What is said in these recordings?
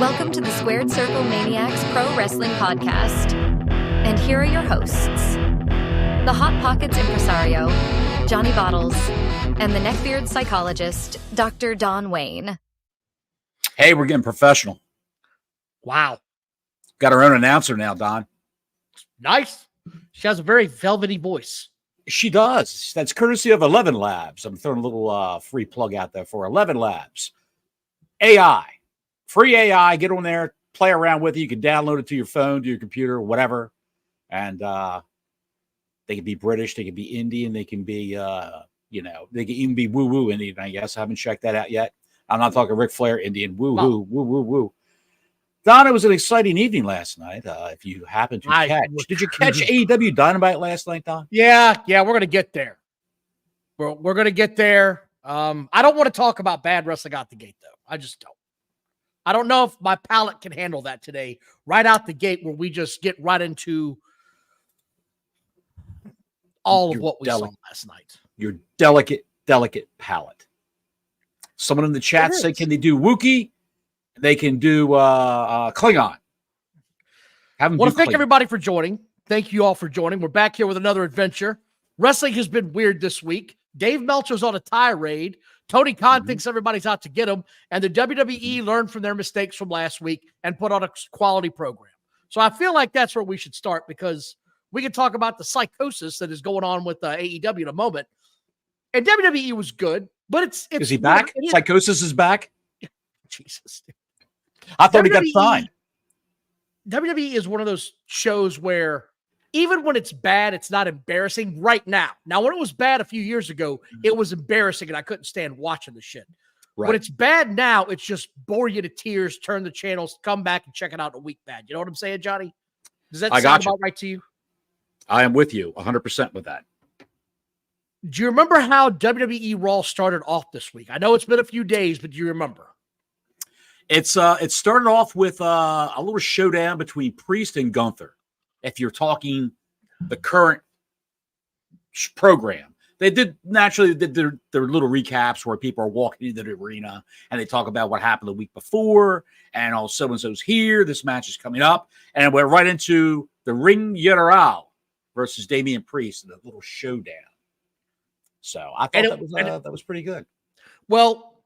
Welcome to the Squared Circle Maniacs Pro Wrestling Podcast. And here are your hosts, the Hot Pockets impresario, Johnny Bottles, and the neckbeard psychologist, Dr. Don Wayne. Hey, we're getting professional. Wow. Got our own announcer now, Don. Nice. She has a very velvety voice. She does. That's courtesy of 11 Labs. I'm throwing a little free plug out there for 11 Labs. AI. Free AI. Get on there. Play around with it. You can download it to your phone, to your computer, whatever. And they can be British. They can be Indian. They can be, they can even be woo-woo Indian, I guess. I haven't checked that out yet. I'm not talking Ric Flair Indian. Woo-woo, woo-woo-woo. Don, it was an exciting evening last night. If you happened to catch. Did you catch AEW Dynamite last night, Don? Yeah, we're going to get there. We're going to get there. I don't want to talk about bad wrestling out the gate, though. I just don't. I don't know if my palate can handle that today, right out the gate, where we just get right into all of what we saw last night. Your delicate palate. Someone in the chat said, can they do Wookiee? They can do Klingon. I want to thank everybody for joining. Thank you all for joining. We're back here with another adventure. Wrestling has been weird this week. Dave Meltzer's on a tirade. Tony Khan thinks everybody's out to get him. And the WWE learned from their mistakes from last week and put on a quality program. So I feel like that's where we should start, because we can talk about the psychosis that is going on with AEW in a moment. And WWE was good, but it's is he back? Psychosis is back? Jesus. I thought he got signed. WWE is one of those shows where even when it's bad, it's not embarrassing right now. Now, when it was bad a few years ago, it was embarrassing and I couldn't stand watching the shit. Right. When it's bad now, it's just bore you to tears, turn the channels, come back and check it out in a week bad. You know what I'm saying, Johnny? Does that sound about right to you? I am with you 100% with that. Do you remember how WWE Raw started off this week? I know it's been a few days, but do you remember? It started off with a little showdown between Priest and Gunther. If you're talking the current program, they did their little recaps where people are walking into the arena and they talk about what happened the week before, and all so-and-so's here, this match is coming up, and it went right into the Ring General versus Damian Priest in a little showdown. So I thought that was pretty good. Well,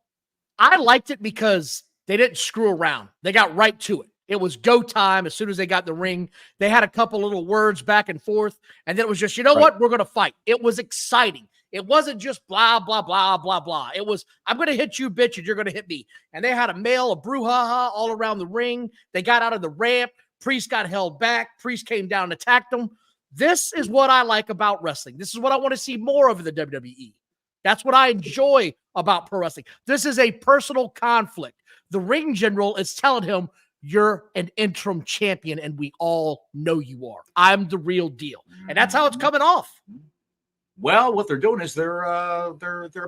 I liked it because they didn't screw around. They got right to it. It was go time as soon as they got the ring. They had a couple little words back and forth, and then it was just, you know what? We're going to fight. It was exciting. It wasn't just blah, blah, blah, blah, blah. It was, I'm going to hit you, bitch, and you're going to hit me. And they had a brouhaha all around the ring. They got out of the ramp. Priest got held back. Priest came down and attacked them. This is what I like about wrestling. This is what I want to see more of in the WWE. That's what I enjoy about pro wrestling. This is a personal conflict. The ring general is telling him, you're an interim champion, and we all know you are. I'm the real deal. And that's how it's coming off. Well, what they're doing is they're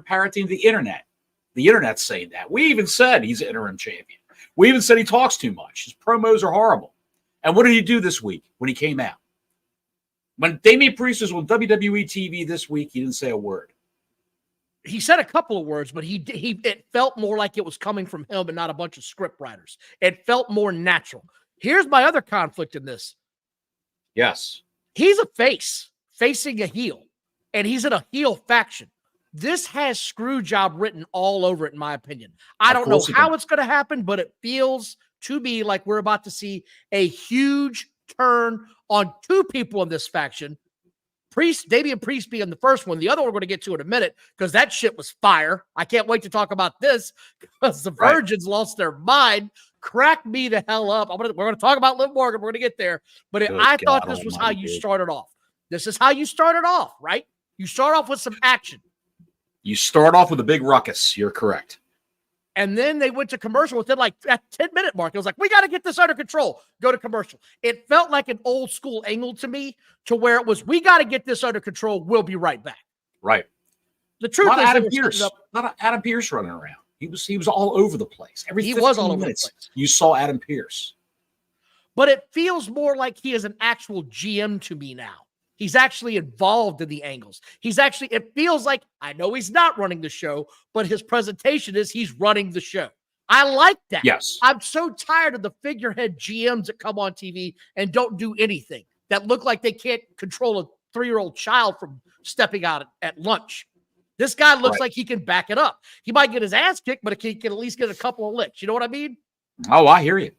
parroting the internet. The internet's saying that. We even said he's an interim champion. We even said he talks too much. His promos are horrible. And what did he do this week when he came out? When Damian Priest was on WWE TV this week, he didn't say a word. He said a couple of words, but it felt more like it was coming from him and not a bunch of script writers. It felt more natural. Here's my other conflict in this. Yes. He's a face facing a heel, and he's in a heel faction. This has screw job written all over it, in my opinion. I don't know how it's going to happen, but it feels to me like we're about to see a huge turn on two people in this faction. Damian Priest being the first one. The other one we're going to get to in a minute, because that shit was fire. I can't wait to talk about this, because the Virgins lost their mind. Crack me the hell up. We're going to talk about Liv Morgan. We're going to get there. But I thought this was how you started off. This is how you started off, right? You start off with some action. You start off with a big ruckus. You're correct. And then they went to commercial within like that 10-minute mark. It was like, we got to get this under control. Go to commercial. It felt like an old school angle to me, to where it was, we got to get this under control. We'll be right back. Right. The truth is, not Adam Pearce running around. He was all over the place. He was all over the place. You saw Adam Pearce. But it feels more like he is an actual GM to me now. He's actually involved in the angles. It feels like, I know he's not running the show, but his presentation is he's running the show. I like that. Yes. I'm so tired of the figurehead GMs that come on TV and don't do anything, that look like they can't control a 3-year-old child from stepping out at lunch. This guy looks like he can back it up. He might get his ass kicked, but he can at least get a couple of licks. You know what I mean? Oh, I hear you.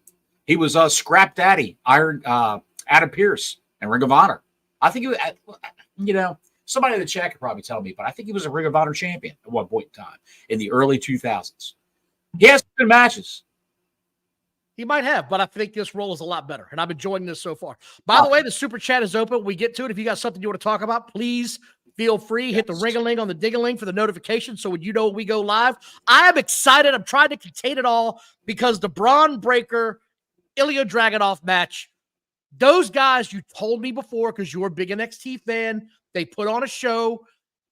He was Scrap Daddy, Adam Pearce, and Ring of Honor. I think he was, somebody in the chat could probably tell me, but I think he was a Ring of Honor champion at one point in time in the early 2000s. He has good matches. He might have, but I think this role is a lot better, and I'm enjoying this so far. By the way, the super chat is open. We get to it. If you got something you want to talk about, please feel free. Hit the ring-a-ling on the ding-a-ling for the notification so when you know when we go live. I am excited. I'm trying to contain it all because the Braun Breaker, Ilya Dragunov match, those guys, you told me before because you're a big NXT fan, they put on a show.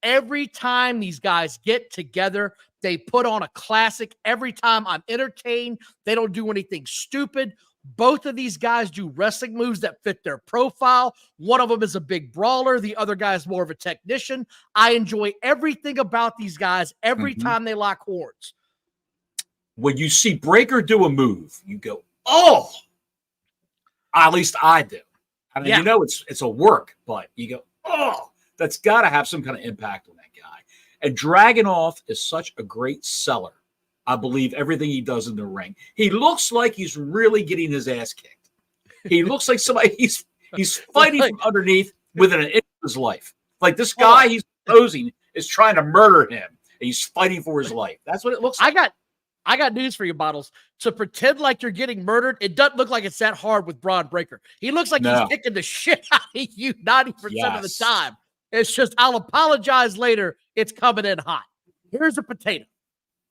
Every time these guys get together, they put on a classic. Every time I'm entertained, they don't do anything stupid. Both of these guys do wrestling moves that fit their profile. One of them is a big brawler. The other guy is more of a technician. I enjoy everything about these guys every time they lock horns. When you see Breaker do a move, you go, oh! At least I do. I mean, it's a work, but you go, oh! That's got to have some kind of impact on that guy. And Dragunov is such a great seller. I believe everything he does in the ring. He looks like he's really getting his ass kicked. He looks like somebody he's fighting from underneath within an inch of his life. Like this guy he's posing is trying to murder him. And he's fighting for his life. That's what it looks like. I got news for you, Bottles. To pretend like you're getting murdered, it doesn't look like it's that hard with Braun Breaker. He looks like he's kicking the shit out of you 90% of the time. It's just, I'll apologize later. It's coming in hot. Here's a potato.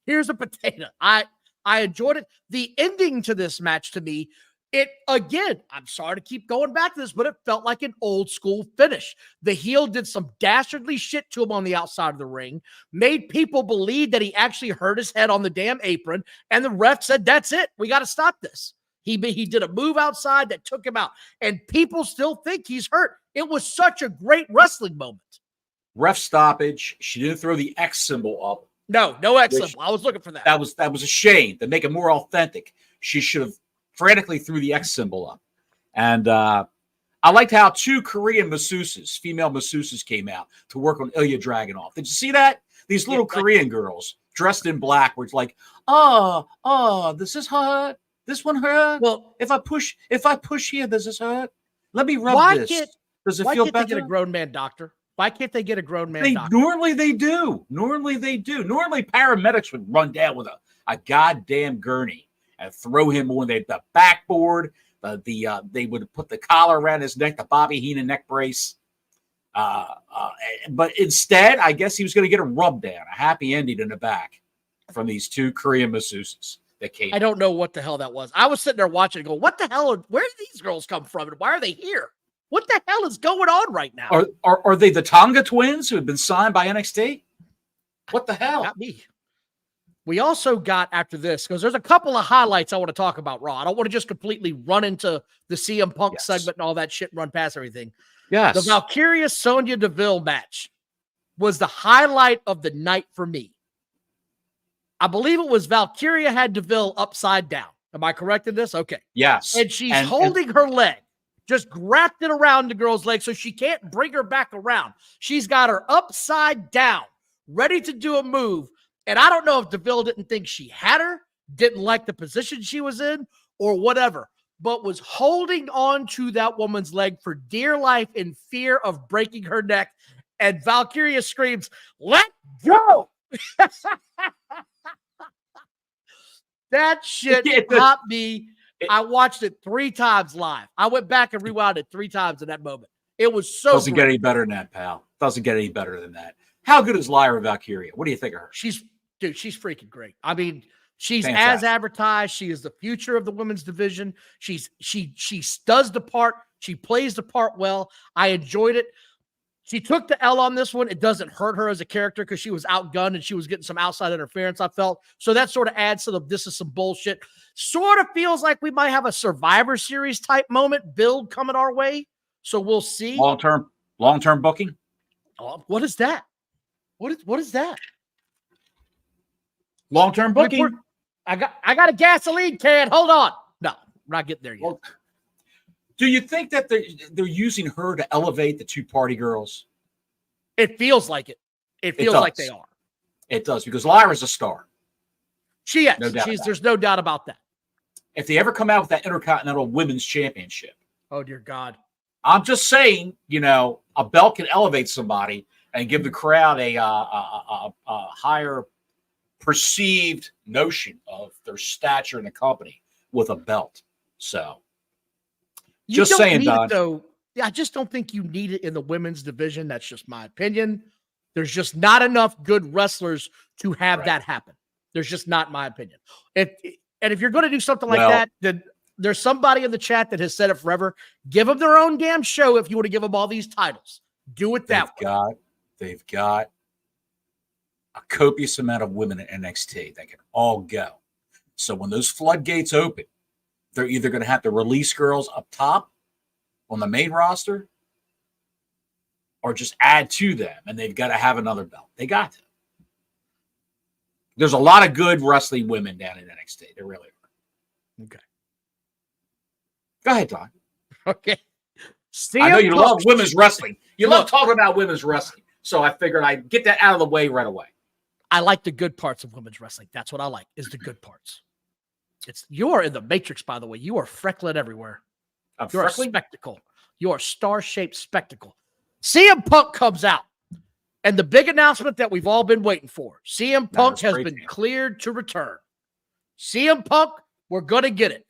I enjoyed it. The ending to this match to me, I'm sorry to keep going back to this, but it felt like an old school finish. The heel did some dastardly shit to him on the outside of the ring, made people believe that he actually hurt his head on the damn apron, and the ref said, that's it. We got to stop this. He did a move outside that took him out, and people still think he's hurt. It was such a great wrestling moment. Ref stoppage. She didn't throw the X symbol up. No X symbol. I was looking for that. That was a shame. To make it more authentic, she should have frantically threw the X symbol up. And I liked how 2 Korean masseuses, female masseuses, came out to work on Ilya Dragunov. Did you see that? These little Korean girls dressed in black were like, oh, this is hurt. This one hurt. Well, if I push here, does this hurt? Let me rub this. Does it feel better? Why can't they get a grown man doctor? Why can't they get a grown man doctor? Normally they do. Normally paramedics would run down with a goddamn gurney and throw him on the backboard. They would put the collar around his neck, the Bobby Heenan neck brace. But instead, I guess he was going to get a rub down, a happy ending in the back from these 2 Korean masseuses. I don't know what the hell that was. I was sitting there watching and going, what the hell? Where did these girls come from? And why are they here? What the hell is going on right now? Are they the Tonga twins who have been signed by NXT? What the hell? Not me. We also got after this, because there's a couple of highlights I want to talk about Raw. I don't want to just completely run into the CM Punk segment and all that shit and run past everything. Yes. The Valkyria Sonya Deville match was the highlight of the night for me. I believe it was Valkyria had Deville upside down. Am I correct in this? Okay. Yes. And she's holding her leg, just wrapped it around the girl's leg so she can't bring her back around. She's got her upside down, ready to do a move. And I don't know if Deville didn't think she had her, didn't like the position she was in, or whatever, but was holding on to that woman's leg for dear life in fear of breaking her neck. And Valkyria screams, "Let go!" That shit popped me. I watched it 3 times live. I went back and rewound it 3 times in that moment. It was so Doesn't get any better than that, pal. Doesn't get any better than that. How good is Lyra Valkyria? What do you think of her? She's freaking great. I mean, she's fantastic. As advertised. She is the future of the women's division. She does the part. She plays the part well. I enjoyed it. She took the L on this one. It doesn't hurt her as a character because she was outgunned and she was getting some outside interference, I felt. So that sort of adds to this is some bullshit. Sort of feels like we might have a Survivor Series type moment build coming our way. So we'll see. Long-term booking? Oh, what is that? What is that? Long-term booking. I got a gasoline can. Hold on. No, we're not getting there yet. Well, do you think that they're using her to elevate the two party girls? It feels like it. It feels like they are. It does, because Lyra's a star. She is. There's no doubt about that. If they ever come out with that Intercontinental Women's Championship. Oh, dear God. I'm just saying, a belt can elevate somebody and give the crowd a higher perceived notion of their stature in the company with a belt. So, just saying, Don. Though, I just don't think you need it in the women's division. That's just my opinion. There's just not enough good wrestlers to have that happen. There's just not, my opinion. And if you're going to do something like that, then there's somebody in the chat that has said it forever. Give them their own damn show if you want to give them all these titles. Do it that way. They've got a copious amount of women in NXT that can all go. So when those floodgates open, they're either going to have to release girls up top on the main roster or just add to them, and they've got to have another belt. They got to. There's a lot of good wrestling women down in NXT. There really are. Okay. Go ahead, Don. Okay. I know you love women's wrestling. You love talking about women's wrestling. So I figured I'd get that out of the way right away. I like the good parts of women's wrestling. That's what I like, is the good parts. You are in the Matrix, by the way. You are freckling everywhere. You're a spectacle. You're a star-shaped spectacle. CM Punk comes out. And the big announcement that we've all been waiting for. CM Punk has been cleared to return. CM Punk, we're going to get it.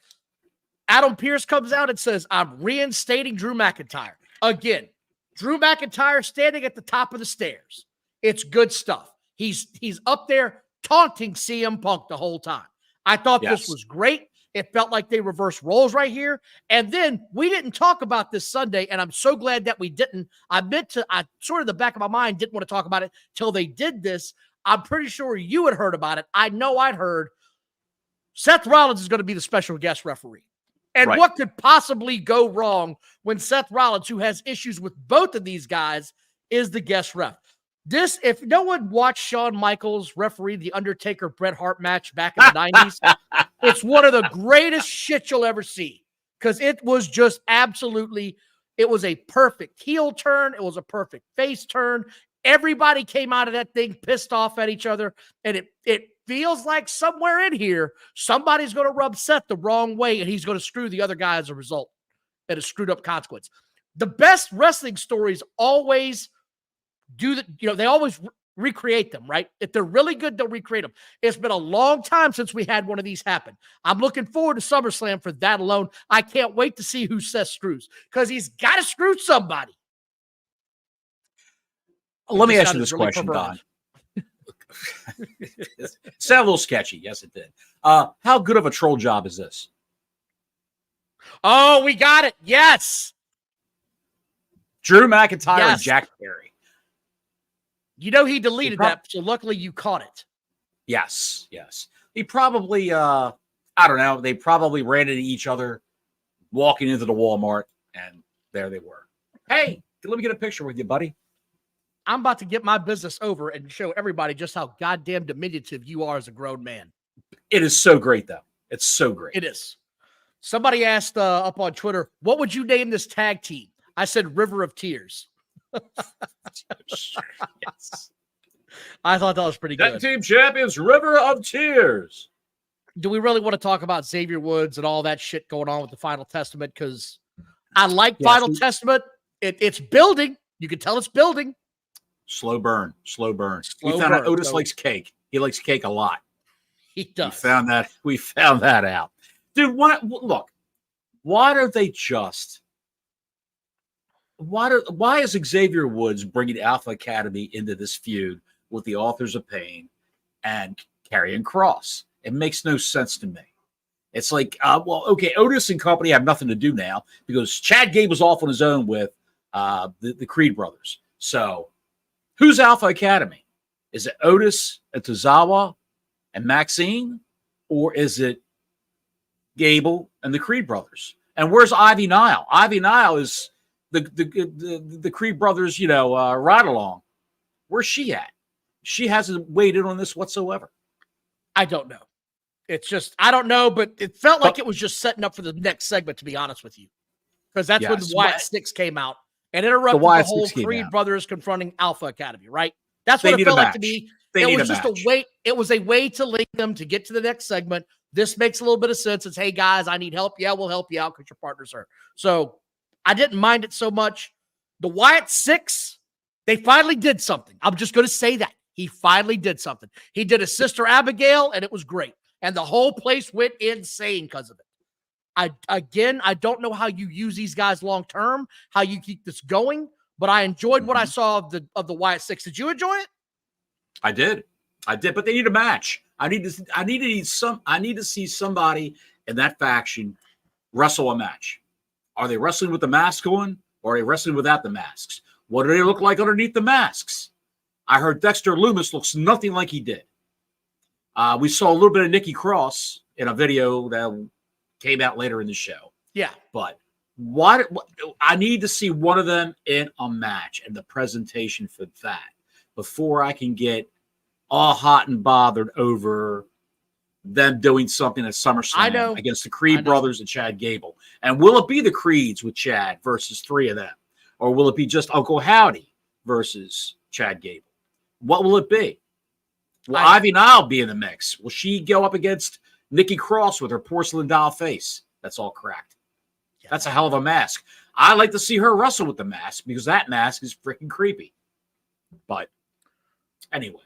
Adam Pearce comes out and says, I'm reinstating Drew McIntyre. Again, Drew McIntyre standing at the top of the stairs. It's good stuff. He's up there taunting CM Punk the whole time. I thought this was great. It felt like they reversed roles right here. And then we didn't talk about this Sunday, and I'm so glad that we didn't. I sort of the back of my mind didn't want to talk about it till they did this. I'm pretty sure you had heard about it. I know I'd heard Seth Rollins is going to be the special guest referee. And what could possibly go wrong when Seth Rollins, who has issues with both of these guys, is the guest ref? If no one watched Shawn Michaels referee the Undertaker Bret Hart match back in the 90s, it's one of the greatest shit you'll ever see, because it was just it was a perfect heel turn. It was a perfect face turn. Everybody came out of that thing pissed off at each other, and it feels like somewhere in here, somebody's going to rub Seth the wrong way, and he's going to screw the other guy as a result, and a screwed up consequence. The best wrestling stories always they always recreate them, right? If they're really good, they'll recreate them. It's been a long time since we had one of these happen. I'm looking forward to SummerSlam for that alone. I can't wait to see who Seth screws, because he's got to screw somebody. Let me ask you this question, Don. It sounded a little sketchy. Yes, it did. How good of a troll job is this? Oh, we got it. Yes. Drew McIntyre and Jack Perry. He deleted that, so luckily you caught it. Yes. He probably, I don't know, they probably ran into each other walking into the Walmart, and there they were. Hey, let me get a picture with you, buddy. I'm about to get my business over and show everybody just how goddamn diminutive you are as a grown man. It is so great, though. It's so great. It is. Somebody asked up on Twitter, what would you name this tag team? I said River of Tears. Yes. I thought that was pretty good. Tag team champions, River of Tears. Do we really want to talk about Xavier Woods and all that shit going on with the Final Testament? Because I like Final Testament. It's building. You can tell it's building. Slow burn. We found out Otis likes cake. He likes cake a lot. He does. We found that out. Dude, why don't they just... Why is Xavier Woods bringing Alpha Academy into this feud with the Authors of Pain and Karrion Kross? It makes no sense to me. It's like, Otis and company have nothing to do now because Chad Gable was off on his own with the Creed brothers. So who's Alpha Academy? Is it Otis and Tozawa and Maxine? Or is it Gable and the Creed brothers? And where's Ivy Nile? Ivy Nile is the Creed brothers, ride along. Where's she at? She hasn't weighed in on this whatsoever. I don't know. It's just, I don't know, but it felt like it was just setting up for the next segment, to be honest with you. Because that's when the Wyatt 6 came out and interrupted the whole Creed brothers confronting Alpha Academy, right? That's what it felt like to me. It was just a way. It was a way to link them to get to the next segment. This makes a little bit of sense. It's, hey, guys, I need help. Yeah, we'll help you out because your partner's hurt. So I didn't mind it so much. The Wyatt 6, they finally did something. I'm just going to say that. He finally did something. He did his sister Abigail, and it was great. And the whole place went insane because of it. I don't know how you use these guys long term, how you keep this going, but I enjoyed what I saw of the Wyatt 6. Did you enjoy it? I did, but they need a match. I need to see somebody in that faction wrestle a match. Are they wrestling with the mask on, or are they wrestling without the masks? What do they look like underneath the masks? I heard Dexter Lumis looks nothing like he did. We saw a little bit of Nikki Cross in a video that came out later in the show. Yeah. But what I need to see one of them in a match and the presentation for that before I can get all hot and bothered over them doing something at SummerSlam against the Creed brothers and Chad Gable. And will it be the Creeds with Chad versus 3 of them? Or will it be just Uncle Howdy versus Chad Gable? What will it be? Will Ivy Nile be in the mix? Will she go up against Nikki Cross with her porcelain doll face that's all cracked? Yeah. That's a hell of a mask. I like to see her wrestle with the mask because that mask is freaking creepy. But anyway.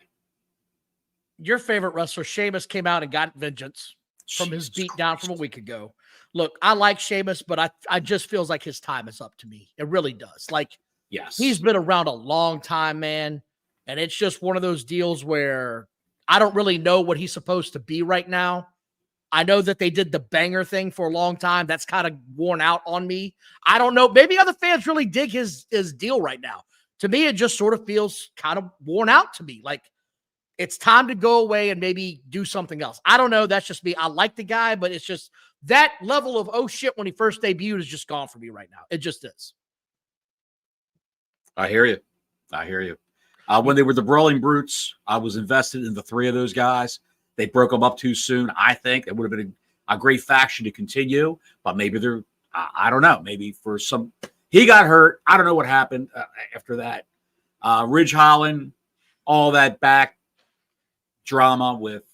Your favorite wrestler, Sheamus, came out and got vengeance from his beatdown from a week ago. Look, I like Sheamus, but I just feels like his time is up to me. It really does. Like, yes, he's been around a long time, man. And it's just one of those deals where I don't really know what he's supposed to be right now. I know that they did the banger thing for a long time. That's kind of worn out on me. I don't know. Maybe other fans really dig his deal right now. To me, it just sort of feels kind of worn out to me. Like, it's time to go away and maybe do something else. I don't know. That's just me. I like the guy, but it's just that level of, oh shit, when he first debuted is just gone for me right now. It just is. I hear you. When they were the Brawling Brutes, I was invested in the 3 of those guys. They broke them up too soon. I think it would have been a great faction to continue, but maybe they're, I don't know, maybe for some, he got hurt. I don't know what happened after that. Ridge Holland, all that back drama with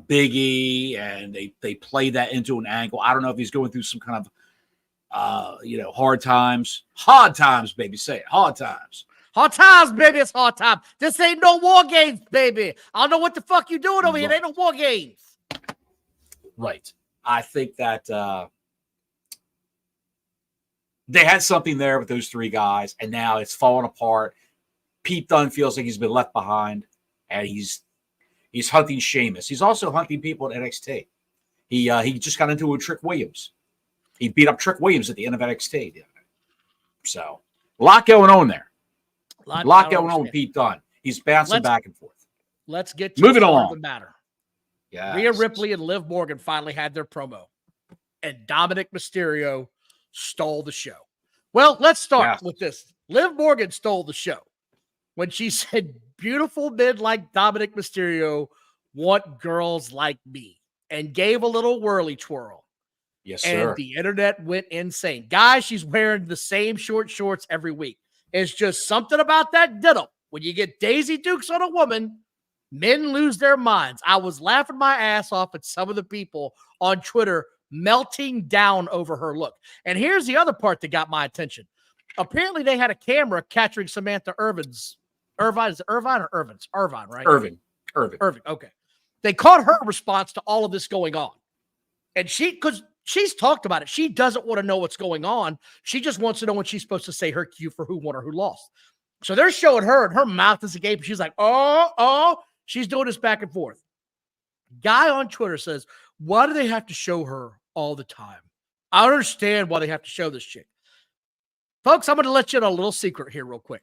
Big E, and they played that into an angle. I don't know if he's going through some kind of, hard times. Hard times, baby. Say it. Hard times. Hard times, baby. It's hard time. This ain't no war games, baby. I don't know what the fuck you doing over here. It ain't no war games. Right. I think that they had something there with those 3 guys, and now it's falling apart. Pete Dunne feels like he's been left behind, and he's hunting Sheamus. He's also hunting people at NXT. He just got into it with Trick Williams. He beat up Trick Williams at the end of NXT. So, a lot going on there. A lot going on with Pete Dunne. He's bouncing back and forth. Let's get to moving along. The matter. Yeah. Rhea Ripley and Liv Morgan finally had their promo, and Dominik Mysterio stole the show. Well, let's start with this. Liv Morgan stole the show when she said, "Beautiful men like Dominik Mysterio want girls like me," and gave a little whirly twirl. Yes, sir. And the internet went insane. Guys, she's wearing the same short shorts every week. It's just something about that ditto. When you get Daisy Dukes on a woman, men lose their minds. I was laughing my ass off at some of the people on Twitter melting down over her look. And here's the other part that got my attention. Apparently, they had a camera capturing Samantha Irvin's. Irvine, is it Irvine or Irvin's? Irvine, right? Irving. Okay. They caught her response to all of this going on. And because she's talked about it. She doesn't want to know what's going on. She just wants to know when she's supposed to say her cue for who won or who lost. So they're showing her, and her mouth is agape. She's like, oh. She's doing this back and forth. Guy on Twitter says, why do they have to show her all the time? I don't understand why they have to show this chick. Folks, I'm going to let you in a little secret here real quick.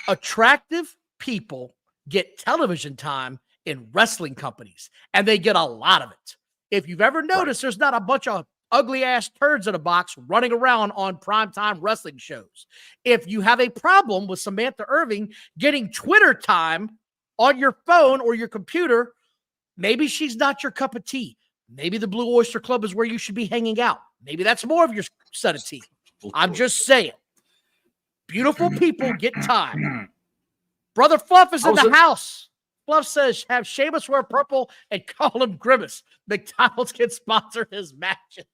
Attractive people get television time in wrestling companies, and they get a lot of it. If you've ever noticed, there's not a bunch of ugly-ass turds in a box running around on primetime wrestling shows. If you have a problem with Samantha Irving getting Twitter time on your phone or your computer, Maybe she's not your cup of tea. Maybe the Blue Oyster Club is where you should be hanging out. Maybe that's more of your set of tea. I'm just saying. Beautiful people get time. Brother Fluff is in the house. Fluff says, have Sheamus wear purple and call him Grimace. McDonald's can sponsor his matches.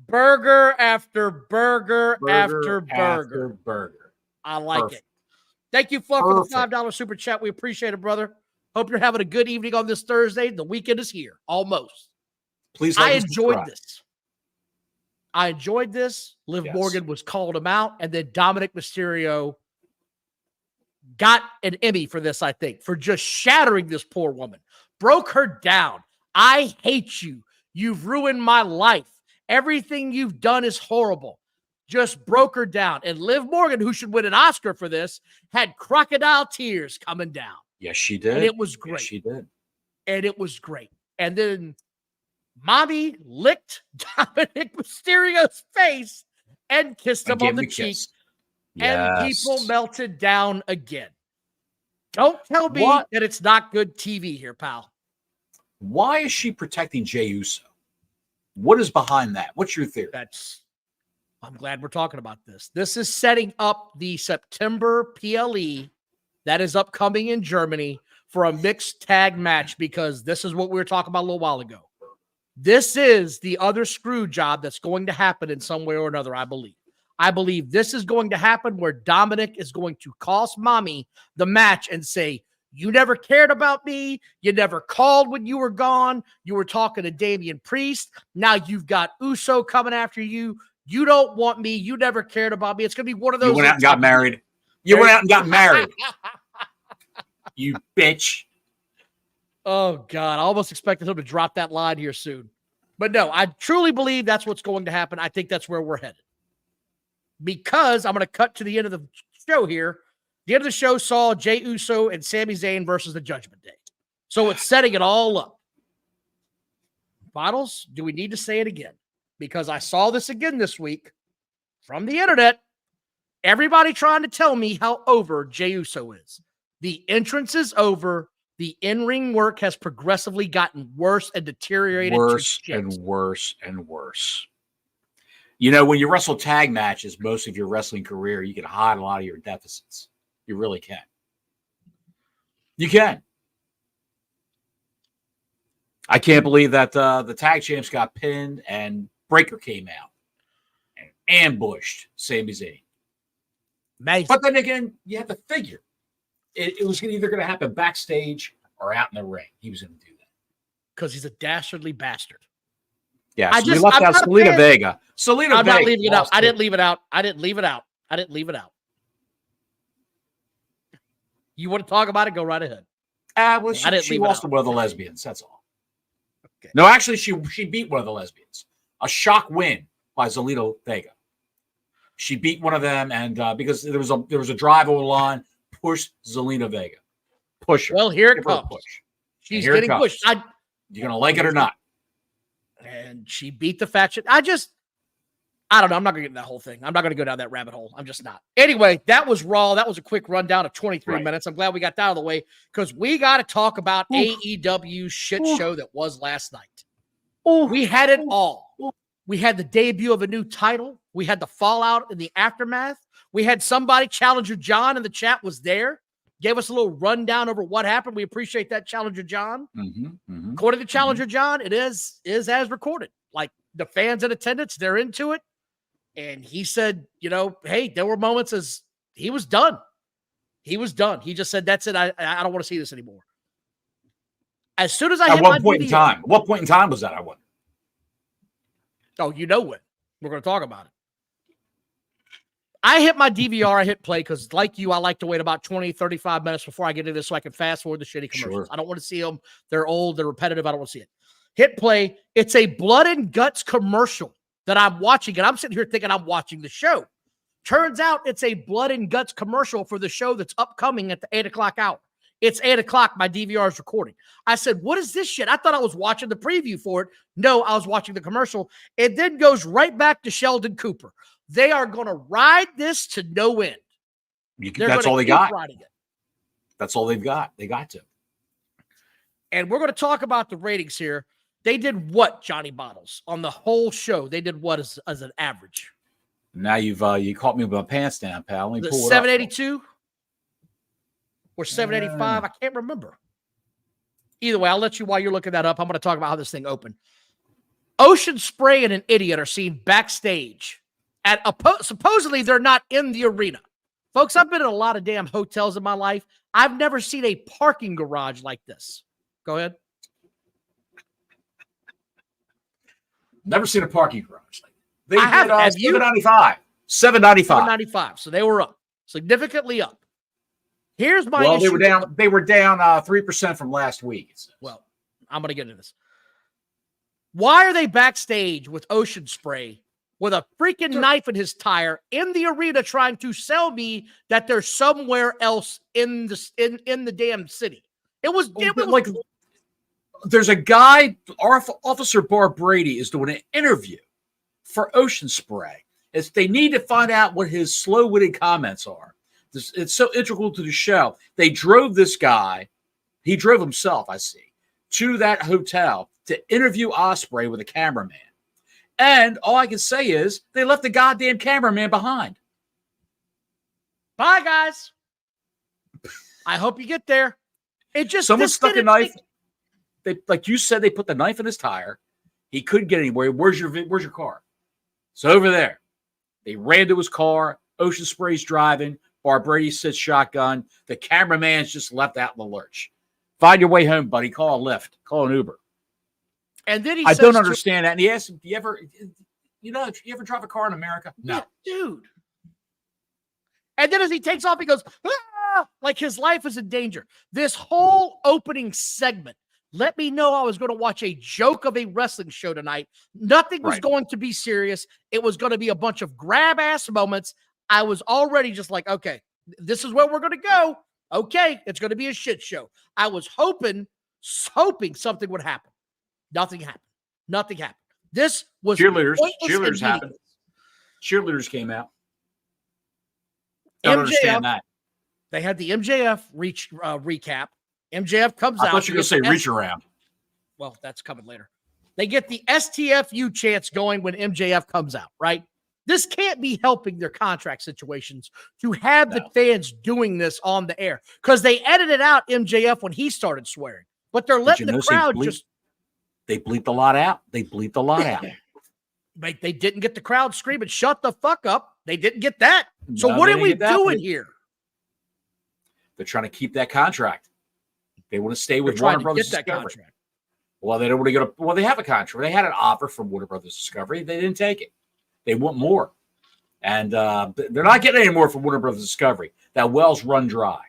Burger after burger after burger. I like it. Thank you, Fluff, for the $5 super chat. We appreciate it, brother. Hope you're having a good evening on this Thursday. The weekend is here, almost. Please, I enjoyed this. Liv Morgan was called him out, and then Dominik Mysterio got an Emmy for this, I think, for just shattering this poor woman. Broke her down. I hate you. You've ruined my life. Everything you've done is horrible. Just broke her down. And Liv Morgan, who should win an Oscar for this, had crocodile tears coming down. Yes, she did. And it was great. Yes, she did. And it was great. And then Mommy licked Dominik Mysterio's face and kissed him on the cheek. And people melted down again. Don't tell me that it's not good TV here, pal. Why is she protecting Jey Uso? What is behind that? What's your theory? I'm glad we're talking about this. This is setting up the September PLE that is upcoming in Germany for a mixed tag match, because this is what we were talking about a little while ago. This is the other screw job that's going to happen in some way or another, I believe. I believe this is going to happen where Dominik is going to cost Mommy the match and say, you never cared about me. You never called when you were gone. You were talking to Damian Priest. Now you've got Uso coming after you. You don't want me. You never cared about me. It's going to be one of those. You went out and got married. You went out and got married. You bitch. Oh, God. I almost expected him to drop that line here soon. But no, I truly believe that's what's going to happen. I think that's where we're headed. Because I'm going to cut to the end of the show here. The end of the show saw Jey Uso and Sami Zayn versus the Judgment Day. So it's setting it all up. Bottles, do we need to say it again? Because I saw this again this week from the internet. Everybody trying to tell me how over Jey Uso is. The entrance is over. The in-ring work has progressively gotten worse and deteriorated. Worse and worse and worse. You know, when you wrestle tag matches, most of your wrestling career, you can hide a lot of your deficits. You really can. You can. I can't believe that the tag champs got pinned and Breaker came out and ambushed Sami Zayn. Amazing. But then again, you have to figure it was either going to happen backstage or out in the ring. He was going to do that. Because he's a dastardly bastard. Yeah, so we left out Zelina Vega. I'm not leaving it out. I didn't leave it out. You want to talk about it? Go right ahead. Well, she lost to one of the lesbians. That's all. Okay. No, actually, she beat one of the lesbians. A shock win by Zelina Vega. She beat one of them, and because there was a drive over the line, push Zelina Vega. Push her. Well, here it comes. She's getting pushed. You're gonna like it or not. And she beat the faction. I don't know. I'm not going to get in that whole thing. I'm not going to go down that rabbit hole. I'm just not. Anyway, that was Raw. That was a quick rundown of 23 minutes. I'm glad we got that out of the way because we got to talk about AEW's shit show that was last night. We had it all. We had the debut of a new title. We had the fallout in the aftermath. We had somebody, Challenger John, in the chat was there. Gave us a little rundown over what happened. We appreciate that, Challenger John. According to Challenger John, it is as recorded. Like the fans in attendance, they're into it. And he said, hey, there were moments as he was done. He was done. He just said, that's it. I don't want to see this anymore. As soon as I hit my DVR, what point in time was that? I wonder. Oh, you know when. We're going to talk about it. I hit my DVR, I hit play because like you, I like to wait about 20, 35 minutes before I get into this so I can fast forward the shitty commercials. I don't want to see them. They're old. They're repetitive. I don't want to see it. Hit play. It's a Blood and Guts commercial that I'm watching, and I'm sitting here thinking I'm watching the show. Turns out it's a Blood and Guts commercial for the show that's upcoming at the 8 o'clock hour. It's 8 o'clock. My DVR is recording. I said, what is this shit? I thought I was watching the preview for it. No, I was watching the commercial. It then goes right back to Sheldon Cooper. They are going to ride this to no end. That's all they got. That's all they've got. They got to. And we're going to talk about the ratings here. They did what, Johnny Bottles? On the whole show, they did what as an average? Now you caught me with my pants down, pal. Let me pull it up. 782 or 785? I can't remember. Either way, I'll let you while you're looking that up. I'm going to talk about how this thing opened. Ocean Spray and an Idiot are seen backstage at supposedly they're not in the arena. Folks, I've been in a lot of damn hotels in my life. I've never seen a parking garage like this. Go ahead. Never seen a parking garage. They I did have you? $7.95. $7.95. So they were up, significantly up. Here's my well, issue. They were down 3% from last week. Well, I'm going to get into this. Why are they backstage with Ocean Spray with a freaking knife in his tire in the arena trying to sell me that they're somewhere else in the damn city? It was like there's a guy, Officer Barb Brady is doing an interview for Ocean Spray. They need to find out what his slow-witted comments are. It's so integral to the show. They drove this guy, he drove himself, I see, to that hotel to interview Osprey with a cameraman. And all I can say is they left the goddamn cameraman behind. Bye, guys. I hope you get there. It just someone stuck a knife. They, like you said, they put the knife in his tire. He couldn't get anywhere. Where's your car? It's over there. They ran to his car. Ocean Spray's driving. Barb Brady sits shotgun. The cameraman's just left out in the lurch. Find your way home, buddy. Call a Lyft. Call an Uber. And then I don't understand that. And he asked him, do you ever drive a car in America? No. Yeah, dude. And then as he takes off, he goes, ah! Like his life is in danger. This whole opening segment let me know I was going to watch a joke of a wrestling show tonight. Nothing was going to be serious. It was going to be a bunch of grab-ass moments. I was already just like, okay, this is where we're going to go. Okay, it's going to be a shit show. I was hoping something would happen. Nothing happened. This was cheerleaders happened. Cheerleaders came out. Don't understand that. They had the MJF recap. MJF comes out. I thought you were going to say reach around. Well, that's coming later. They get the STFU chants going when MJF comes out, right? This can't be helping their contract situations to have the fans doing this on the air because they edited out MJF when he started swearing, but they're letting the crowd They bleeped a lot out. But they didn't get the crowd screaming, shut the fuck up. They didn't get that. So what are we doing here? They're trying to keep that contract. They want to stay with Warner Brothers Discovery. Well, they don't want to go to. Well, they have a contract. They had an offer from Warner Brothers Discovery. They didn't take it. They want more, and they're not getting any more from Warner Brothers Discovery. That well's run dry.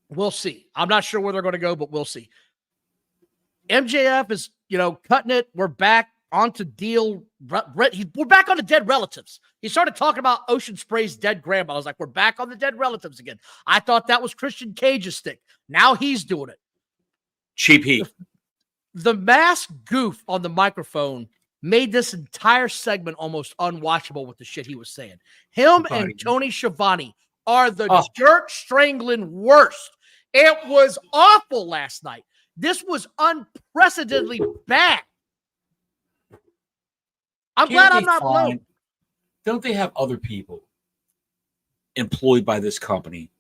We'll see. I'm not sure where they're going to go, but we'll see. MJF is, cutting it. We're back onto deal. We're back on the dead relatives. He started talking about Ocean Spray's dead grandma. I was like, we're back on the dead relatives again. I thought that was Christian Cage's stick. Now he's doing it. Cheap heat. The mask goof on the microphone made this entire segment almost unwatchable with the shit he was saying. Him and Tony Schiavone are the jerk strangling worst. It was awful last night. This was unprecedentedly bad. I'm glad I'm not blown. Don't they have other people employed by this company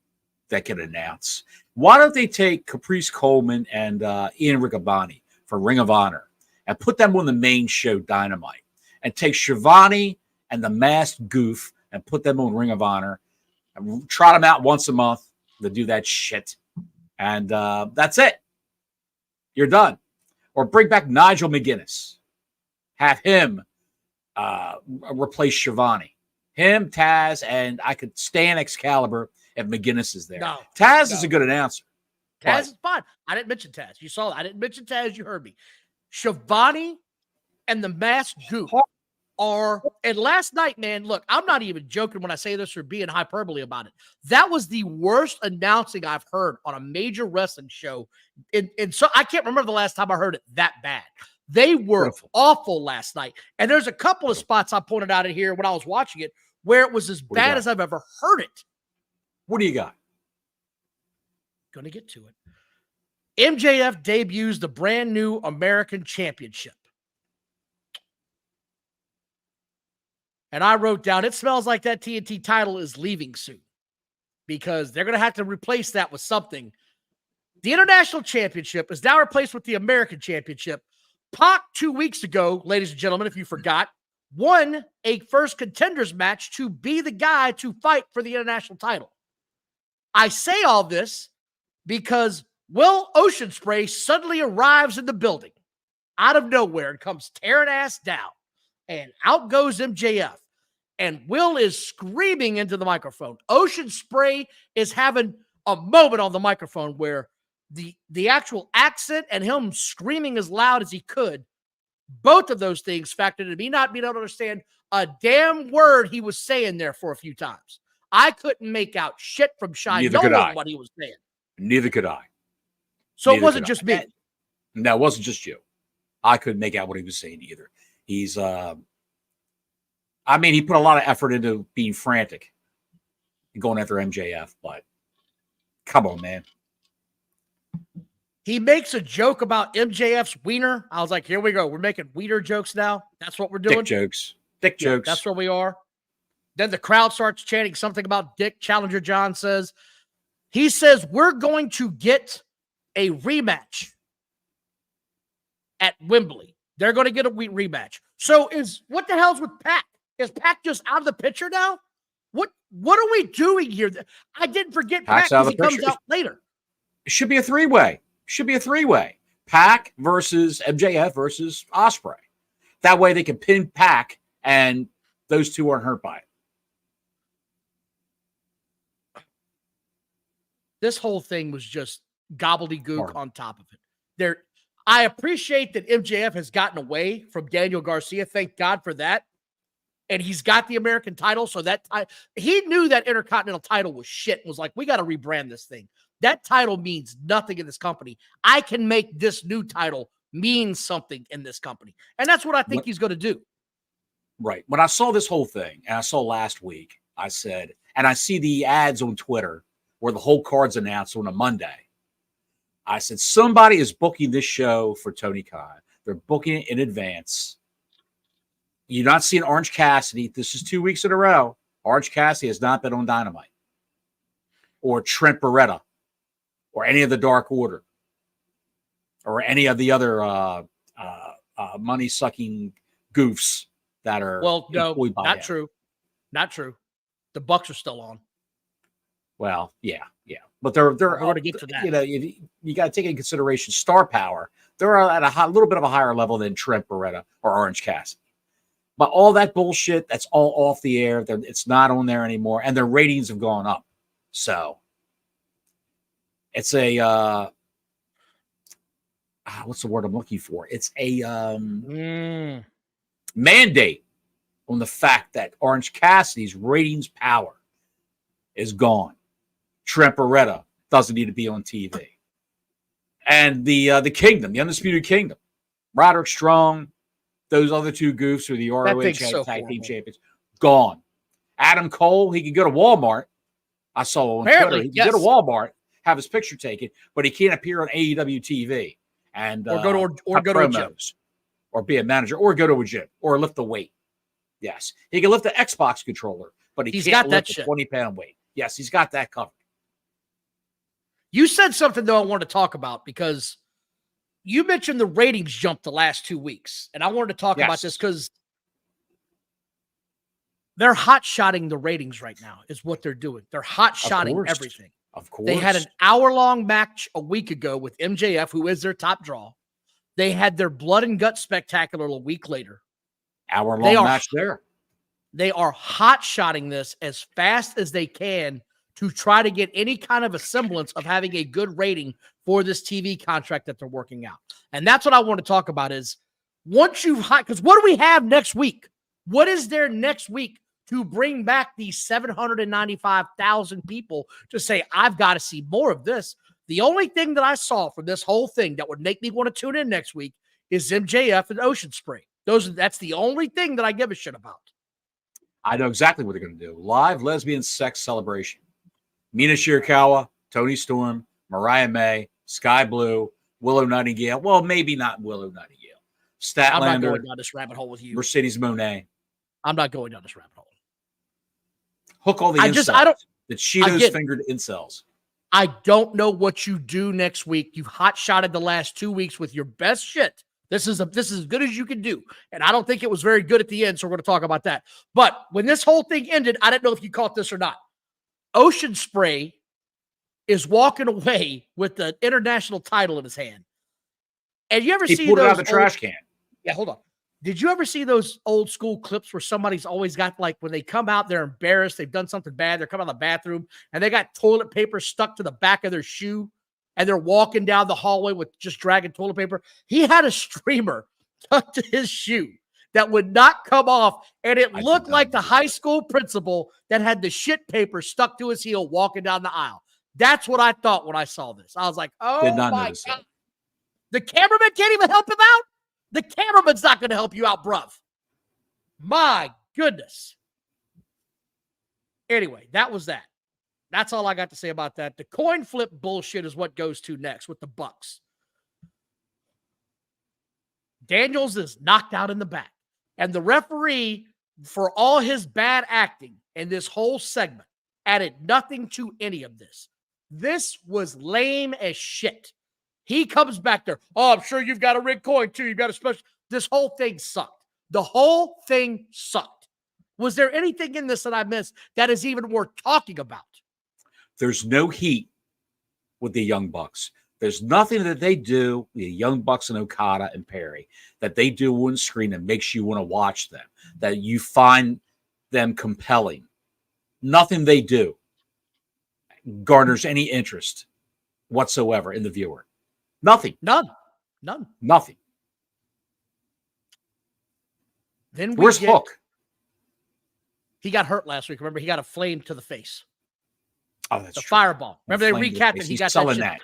that can announce? Why don't they take Caprice Coleman and Ian Riccaboni for Ring of Honor and put them on the main show, Dynamite, and take Schiavone and the masked goof and put them on Ring of Honor and trot them out once a month to do that shit. And that's it. You're done. Or bring back Nigel McGuinness. Have him replace Schiavone. Him, Taz, and I could stand Excalibur if McGuinness is there. Taz is a good announcer. Taz is fine. I didn't mention Taz. You saw that. I didn't mention Taz. You heard me. Schiavone and the masked goof are, and last night, man, look, I'm not even joking when I say this or being hyperbole about it. That was the worst announcing I've heard on a major wrestling show. And so I can't remember the last time I heard it that bad. They were awful last night. And there's a couple of spots I pointed out in here when I was watching it where it was as bad as I've ever heard it. What do you got? Going to get to it. MJF debuts the brand new American Championship. And I wrote down, it smells like that TNT title is leaving soon because they're going to have to replace that with something. The International Championship is now replaced with the American Championship. Pac 2 weeks ago, ladies and gentlemen, if you forgot, won a first contenders match to be the guy to fight for the international title. I say all this because Will Oceanspray suddenly arrives in the building out of nowhere and comes tearing ass down. And out goes MJF. And Will is screaming into the microphone. Oceanspray is having a moment on the microphone where the actual accent and him screaming as loud as he could, both of those things factored into me not being able to understand a damn word he was saying there for a few times. I couldn't make out shit from shy knowing what he was saying. Neither could I. So it wasn't just me. No, it wasn't just you. I couldn't make out what he was saying either. He's, he put a lot of effort into being frantic and going after MJF, but come on, man. He makes a joke about MJF's wiener. I was like, here we go. We're making wiener jokes now. That's what we're doing. Dick jokes. Dick jokes. That's where we are. Then the crowd starts chanting something about Dick. Challenger John says, he says, we're going to get a rematch at Wembley. They're going to get a rematch. So what the hell's with Pac? Is Pac just out of the picture now? What are we doing here? I didn't forget Pac because he comes out later. It should be a three-way. Pac versus MJF versus Osprey. That way they can pin Pac and those two aren't hurt by it. This whole thing was just gobbledygook on top of it. I appreciate that MJF has gotten away from Daniel Garcia. Thank God for that. And he's got the American title. So he knew that Intercontinental title was shit and was like, we got to rebrand this thing. That title means nothing in this company. I can make this new title mean something in this company. And that's what I think he's going to do. Right. When I saw this whole thing, and I saw last week, I said, and I see the ads on Twitter where the whole card's announced on a Monday. I said, somebody is booking this show for Tony Khan. They're booking it in advance. You're not seeing Orange Cassidy. This is 2 weeks in a row. Orange Cassidy has not been on Dynamite. Or Trent Beretta. Or any of the Dark Order. Or any of the other money-sucking goofs that are not true. Not true. The Bucks are still on. Well, yeah. But they're going to get to that. You got to take into consideration star power. They're at a little bit of a higher level than Trent Beretta or Orange Cassidy. But all that bullshit, that's all off the air. It's not on there anymore, and their ratings have gone up. So it's a what's the word I'm looking for? It's a mandate on the fact that Orange Cassidy's ratings power is gone. Trent Beretta doesn't need to be on TV. And the Kingdom, the Undisputed Kingdom, Roderick Strong, those other two goofs are the ROH Tag Team Champions, gone. Adam Cole, he could go to Walmart. I saw on Twitter. He can go to Walmart, have his picture taken, but he can't appear on AEW TV and or go to a gym, or be a manager, or go to a gym, or lift the weight. Yes, he can lift the Xbox controller, but he's can't lift a 20-pound weight. Yes, he's got that covered. You said something, though, I wanted to talk about because you mentioned the ratings jumped the last 2 weeks. And I wanted to talk about this because they're hot-shotting the ratings right now is what they're doing. They're hot-shotting everything. Of course. They had an hour-long match a week ago with MJF, who is their top draw. They had their Blood and Guts spectacular a week later. Hour-long match there. They are hot-shotting this as fast as they can to try to get any kind of a semblance of having a good rating for this TV contract that they're working out. And that's what I want to talk about is once you've because what do we have next week? What is there next week to bring back these 795,000 people to say, I've got to see more of this? The only thing that I saw from this whole thing that would make me want to tune in next week is MJF and Oceanspray. That's the only thing that I give a shit about. I know exactly what they're going to do. Live lesbian sex celebration. Mina Shirakawa, Tony Storm, Mariah May, Sky Blue, Willow Nightingale. Well, maybe not Willow Nightingale. I'm not Statlander, going down this rabbit hole with you. Mercedes Moné. I'm not going down this rabbit hole. Hook all the incels. The Cheetos-fingered incels. I don't know what you do next week. You've hot-shotted the last 2 weeks with your best shit. This is as good as you can do. And I don't think it was very good at the end, so we're going to talk about that. But when this whole thing ended, I didn't know if you caught this or not. Ocean Spray is walking away with the international title in his hand. And you ever see pulled it those out of the trash can. Yeah, hold on. Did you ever see those old school clips where somebody's always got, like, when they come out, they're embarrassed, they've done something bad, they're coming out of the bathroom, and they got toilet paper stuck to the back of their shoe, and they're walking down the hallway with just dragging toilet paper? He had a streamer tucked to his shoe that would not come off, and it looked like the high school principal that had the shit paper stuck to his heel walking down the aisle. That's what I thought when I saw this. I was like, oh my God. The cameraman can't even help him out? The cameraman's not going to help you out, bruv. My goodness. Anyway, that was that. That's all I got to say about that. The coin flip bullshit is what goes to next with the Bucks. Daniels is knocked out in the back. And the referee, for all his bad acting in this whole segment, added nothing to any of this. This was lame as shit. He comes back there. Oh, I'm sure you've got a rig coin too. You've got a special. This whole thing sucked. The whole thing sucked. Was there anything in this that I missed that is even worth talking about? There's no heat with the Young Bucks. There's nothing that they do, the Young Bucks and Okada and Perry, that they do on screen that makes you want to watch them, that you find them compelling. Nothing they do garners any interest whatsoever in the viewer. Nothing. None. Nothing. Then where's Hook? He got hurt last week. Remember, he got a flame to the face. Oh, that's the true. fireball. Remember, they recapped it. He got selling that.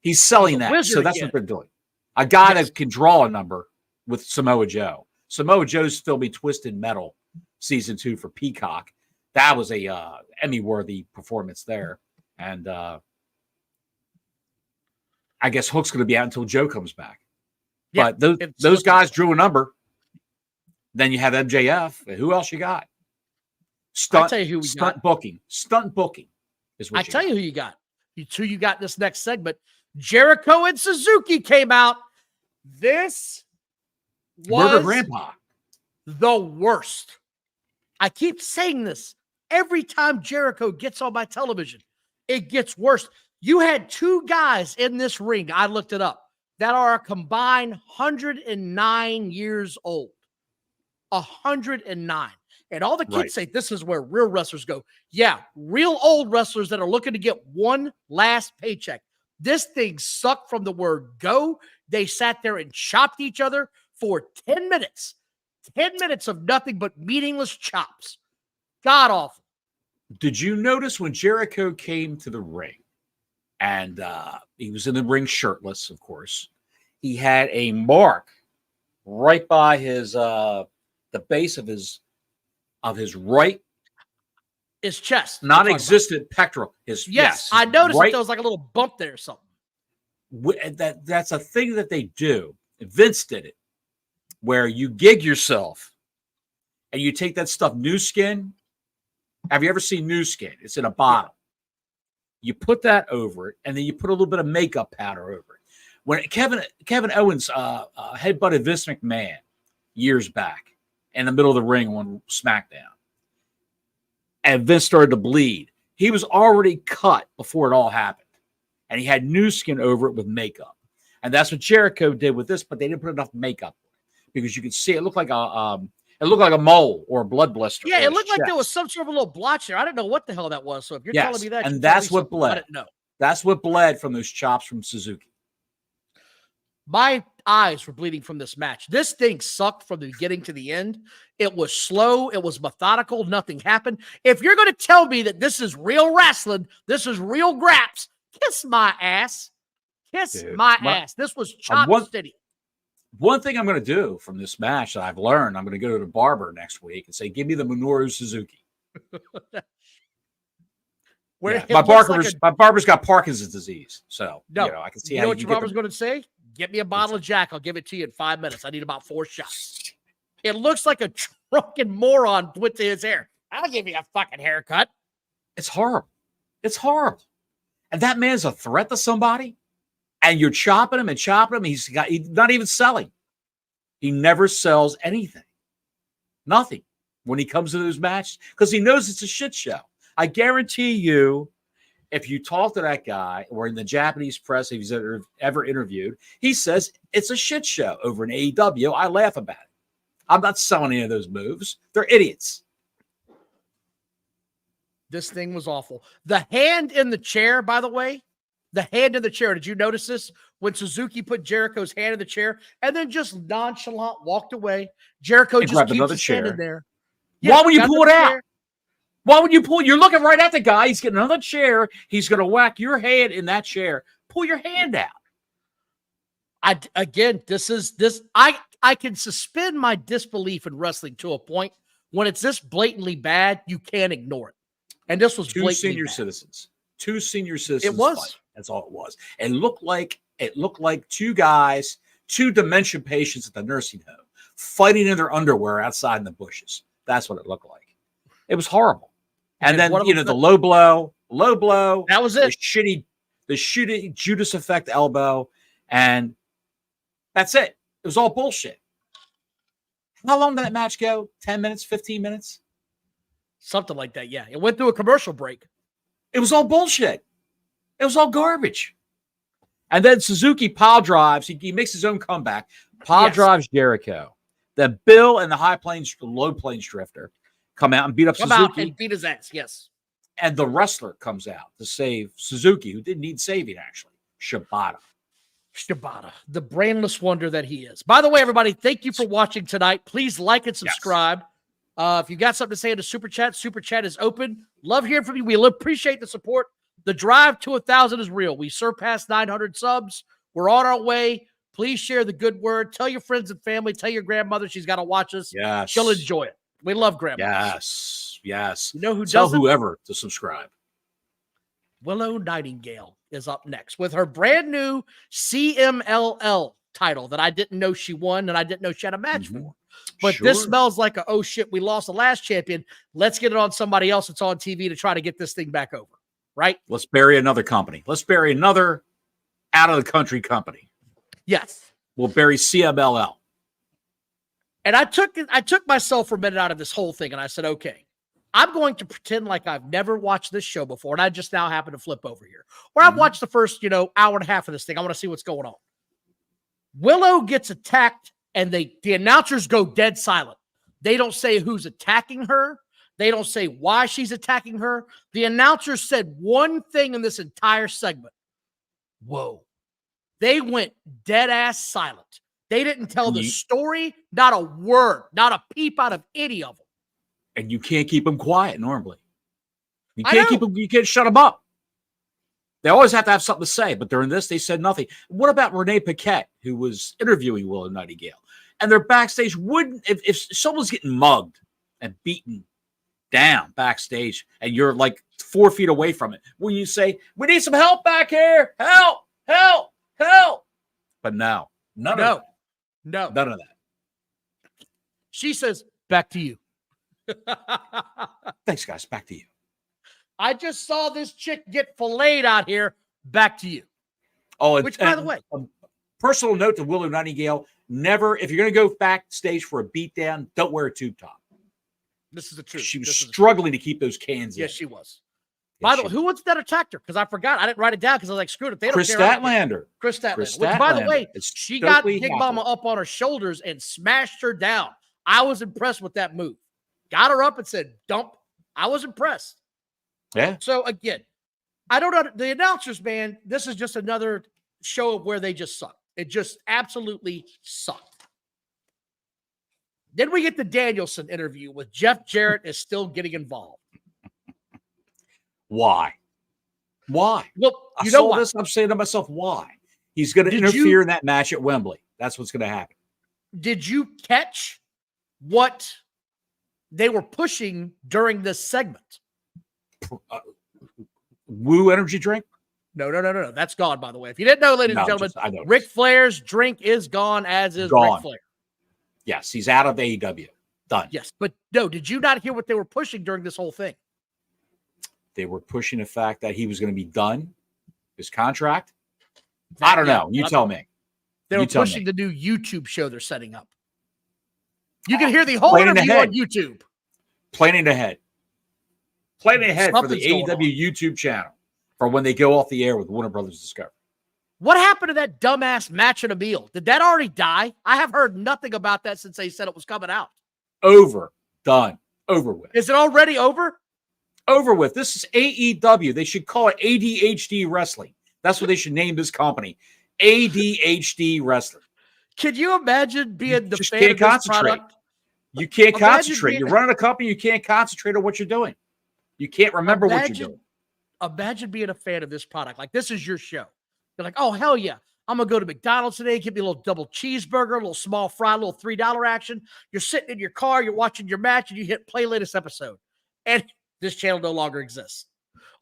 He's selling that. So that's what they're doing. A guy that can draw a number with Samoa Joe. Samoa Joe's still be Twisted Metal season 2 for Peacock. That was a Emmy-worthy performance there. And I guess Hook's going to be out until Joe comes back. Yeah, but those guys drew a number. Then you have MJF. Who else you got? I'll tell you who we got. Stunt booking is what I tell you who you got. Who you got this next segment. Jericho and Suzuki came out. This was Murder Grandpa. The worst. I keep saying this. Every time Jericho gets on my television, it gets worse. You had 2 guys in this ring, I looked it up, that are a combined 109 years old. 109. And all the kids say this is where real wrestlers go. Yeah, real old wrestlers that are looking to get one last paycheck. This thing sucked from the word go. They sat there and chopped each other for 10 minutes. 10 minutes of nothing but meaningless chops. God awful. Did you notice when Jericho came to the ring and he was in the ring shirtless, of course, he had a mark right by his the base of his right, his chest, non-existent pectoral. Yes, I noticed that there was like a little bump there or something. That's a thing that they do. Vince did it, where you gig yourself and you take that stuff, new skin. Have you ever seen new skin? It's in a bottle. You put that over it, and then you put a little bit of makeup powder over it. When Kevin Owens headbutted Vince McMahon years back in the middle of the ring on SmackDown, and Vince started to bleed, he was already cut before it all happened, and he had new skin over it with makeup. And that's what Jericho did with this, but they didn't put enough makeup on it because you could see it looked like a mole or a blood blister. Yeah, it looked like there was some sort of a little blotch there. I didn't know what the hell that was. So if you're telling me that, and that's what bled. I didn't know. That's what bled from those chops from Suzuki. My eyes were bleeding from this match. This thing sucked from the beginning to the end. It was slow. It was methodical. Nothing happened. If you're going to tell me that this is real wrestling, this is real graps, kiss my ass. Kiss my ass. This was chop city. One thing I'm going to do from this match that I've learned, I'm going to go to the barber next week and say, give me the Minoru Suzuki. Where my barber's got Parkinson's disease, so I can see. You know what your barber's going to say? Get me a bottle of Jack. I'll give it to you in 5 minutes. I need about 4 shots. It looks like a drunken moron went to his hair. I'll give you a fucking haircut. It's horrible. It's horrible. And that man's a threat to somebody, and you're chopping him and chopping him. He's not even selling. He never sells anything. Nothing when he comes to those matches because he knows it's a shit show. I guarantee you, if you talk to that guy or in the Japanese press, if he's ever interviewed, he says it's a shit show over in AEW. I laugh about it. I'm not selling any of those moves. They're idiots. This thing was awful. The hand in the chair, by the way, the hand in the chair. Did you notice this? When Suzuki put Jericho's hand in the chair and then just nonchalant walked away, Jericho just keeps his hand in there. Yeah, why would you pull it out? Why would you pull? You're looking right at the guy. He's getting another chair. He's going to whack your hand in that chair. Pull your hand out. I can suspend my disbelief in wrestling to a point when it's this blatantly bad, you can't ignore it. And this was two senior citizens. Two senior citizens. It was. Fight. That's all it was. It looked like two guys, two dementia patients at the nursing home, fighting in their underwear outside in the bushes. That's what it looked like. It was horrible. And then the low blow. That was it. The shitty Judas effect elbow, and that's it. It was all bullshit. How long did that match go? 10 minutes, 15 minutes? Something like that, yeah. It went through a commercial break. It was all bullshit. It was all garbage. And then Suzuki pile drives. He makes his own comeback. Pile drives Jericho. Then Bill and the low plains drifter come out and beat up Suzuki. And beat his ass, yes. And the wrestler comes out to save Suzuki, who didn't need saving, actually. Shibata, the brainless wonder that he is. By the way, everybody, thank you for watching tonight. Please like and subscribe. Yes. If you got something to say in the Super Chat is open. Love hearing from you. We appreciate the support. The drive to 1,000 is real. We surpassed 900 subs. We're on our way. Please share the good word. Tell your friends and family. Tell your grandmother she's got to watch us. Yes. She'll enjoy it. We love grandma. Yes. You know who Tell doesn't? whoever to subscribe. Willow Nightingale is up next with her brand new CMLL title that I didn't know she won and I didn't know she had a match for. But this smells like oh shit, we lost the last champion. Let's get it on somebody else that's on TV to try to get this thing back over. Right? Let's bury another company. Let's bury another out of the country company. Yes. We'll bury CMLL. And I took myself for a minute out of this whole thing and I said, okay, I'm going to pretend like I've never watched this show before. And I just now happen to flip over here. Or I've watched the first, hour and a half of this thing. I want to see what's going on. Willow gets attacked and the announcers go dead silent. They don't say who's attacking her. They don't say why she's attacking her. The announcers said one thing in this entire segment. Whoa. They went dead ass silent. They didn't tell the story, not a word, not a peep out of any of them. And you can't keep them quiet normally. You can't keep them, you can't shut them up. They always have to have something to say, but during this, they said nothing. What about Renee Paquette, who was interviewing Willow Nightingale? And they're backstage. If someone's getting mugged and beaten down backstage and you're like 4 feet away from it, when you say, we need some help back here, help. But no, none of that. She says, back to you. Thanks, guys. Back to you. I just saw this chick get filleted out here. Back to you. Oh, which, by the way, a personal note to Willow Nightingale: never, if you're going to go backstage for a beatdown, don't wear a tube top. This is the truth. She was struggling to keep those cans in. Yes, she was. By the way, who was that attacked her? Because I forgot. I didn't write it down because I was like, screw it. If they don't Chris care. Statlander. Which, by the way, she got Big Mama up on her shoulders and smashed her down. I was impressed with that move. Got her up and said, dump. I was impressed. Yeah. So, again, I don't know. The announcers, man, this is just another show of where they just suck. It just absolutely sucked. Then we get the Danielson interview with Jeff Jarrett is still getting involved. Why? Well, you know what? I'm saying to myself, why? He's going to interfere in that match at Wembley. That's what's going to happen. Did you catch what they were pushing during this segment? Woo energy drink? No. That's gone, by the way. If you didn't know, ladies and gentlemen, Ric Flair's drink is gone, as is Ric Flair. Yes, he's out of AEW. Done. Yes, but no, did you not hear what they were pushing during this whole thing? They were pushing the fact that he was going to be done, his contract. I don't know. You tell me. They were pushing the new YouTube show they're setting up. You can hear the whole interview on YouTube. Planning ahead for the AEW YouTube channel for when they go off the air with Warner Brothers Discovery. What happened to that dumbass match and a meal? Did that already die? I have heard nothing about that since they said it was coming out. Over. Done. Over with. Is it already over? Over with. This is AEW. They should call it ADHD Wrestling. That's what they should name this company. ADHD Wrestling. Can you imagine being the fan of this product? You can't concentrate. You're running a company, you can't concentrate on what you're doing. You can't remember what you're doing. Imagine being a fan of this product. Like, this is your show. You're like, oh, hell yeah. I'm going to go to McDonald's today, get me a little double cheeseburger, a little small fry, a little $3 action. You're sitting in your car, you're watching your match, and you hit play latest episode. And this channel no longer exists.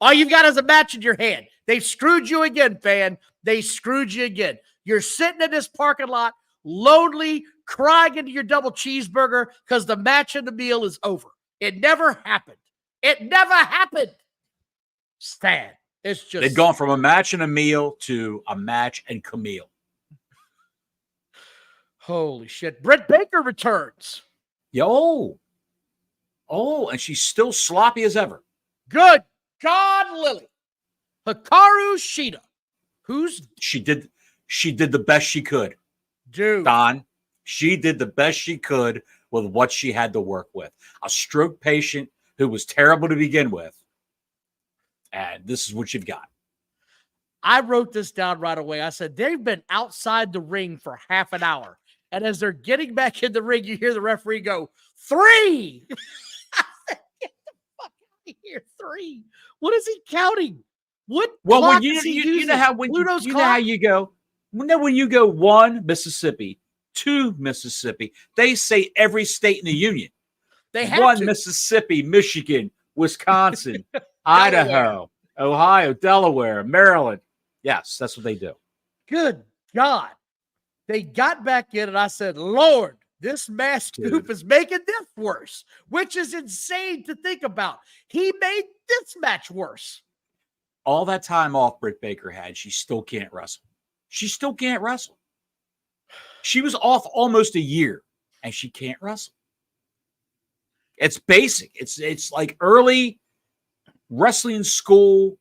All you've got is a match in your hand. They screwed you again, fan. They screwed you again. You're sitting in this parking lot, lonely, crying into your double cheeseburger because the match and the meal is over. It never happened. It never happened. Sad. It's just they've gone from a match and a meal to a match and Camille. Holy shit. Britt Baker returns. Yo. Oh, and she's still sloppy as ever. Good God, Lily. Hikaru Shida. She did the best she could. Dude. Don, she did the best she could with what she had to work with. A stroke patient who was terrible to begin with. And this is what you've got. I wrote this down right away. I said, they've been outside the ring for half an hour. And as they're getting back in the ring, you hear the referee go, 3. I said, get the fuck out of here, 3. What is he counting? What? Well, you know how you go. When you go 1 Mississippi, 2 Mississippi, they say every state in the union. They have 1 Mississippi, Michigan, Wisconsin, Idaho, Ohio, Delaware, Maryland. Yes, that's what they do. Good God. They got back in and I said, Lord, this mask scoop is making this worse, which is insane to think about. He made this match worse. All that time off Britt Baker had, she still can't wrestle. She still can't wrestle. She was off almost a year and she can't wrestle. It's basic. It's like early wrestling school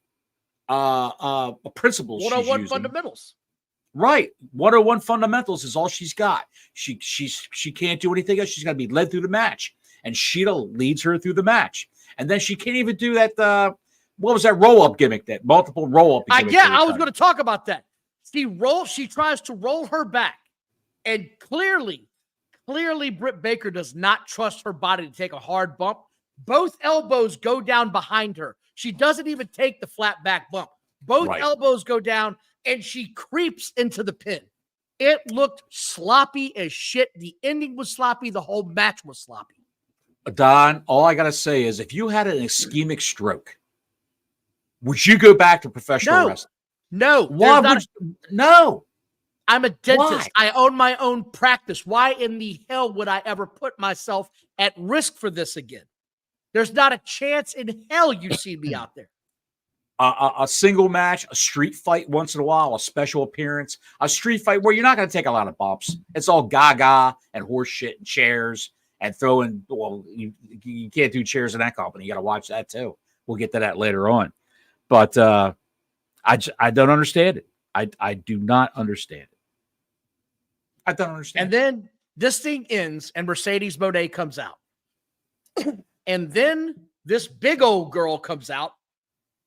principles. 101 fundamentals. Right. 101 fundamentals is all she's got. She can't do anything else. She's got to be led through the match. And Sheeta leads her through the match. And then she can't even do that. What was that roll-up gimmick? That multiple roll-up gimmick? I was going to talk about that. She tries to roll her back. And clearly, Britt Baker does not trust her body to take a hard bump. Both elbows go down behind her. She doesn't even take the flat back bump. Both elbows go down, and she creeps into the pin. It looked sloppy as shit. The ending was sloppy. The whole match was sloppy. Don, all I got to say is if you had an ischemic stroke, would you go back to professional wrestling? No. Why would no. I'm a dentist. Why? I own my own practice. Why in the hell would I ever put myself at risk for this again? There's not a chance in hell you see me out there. A single match, a street fight once in a while, a special appearance, a street fight where you're not going to take a lot of bumps. It's all gaga and horse shit and chairs and throwing. Well, you can't do chairs in that company. You got to watch that too. We'll get to that later on. But I don't understand it. I do not understand it. I don't understand. And then this thing ends and Mercedes Moné comes out. And then this big old girl comes out.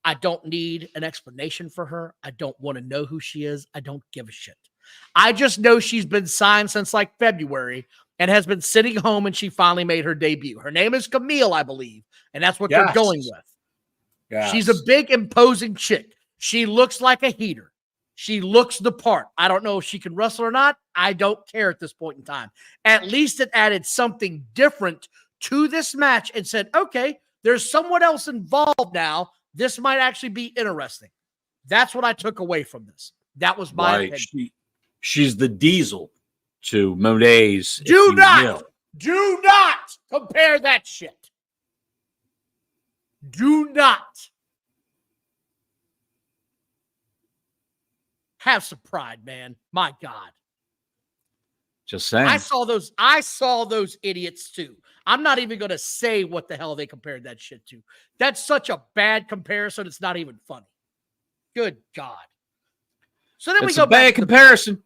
I don't need an explanation for her. I don't want to know who she is. I don't give a shit. I just know she's been signed since like February and has been sitting home and she finally made her debut. Her name is Camille, I believe. And that's what they're going with. Yes. She's a big, imposing chick. She looks like a heater. She looks the part. I don't know if she can wrestle or not. I don't care at this point in time. At least it added something different to this match and said, okay, there's someone else involved now This might actually be interesting. That's what I took away from this. That was my opinion. She's the Diesel to Monet's. Do not compare that shit. Do not. Have some pride, man. My God. Just saying. I saw those idiots too. I'm not even going to say what the hell they compared that shit to. That's such a bad comparison. It's not even funny. Good God. So then we go back to comparison.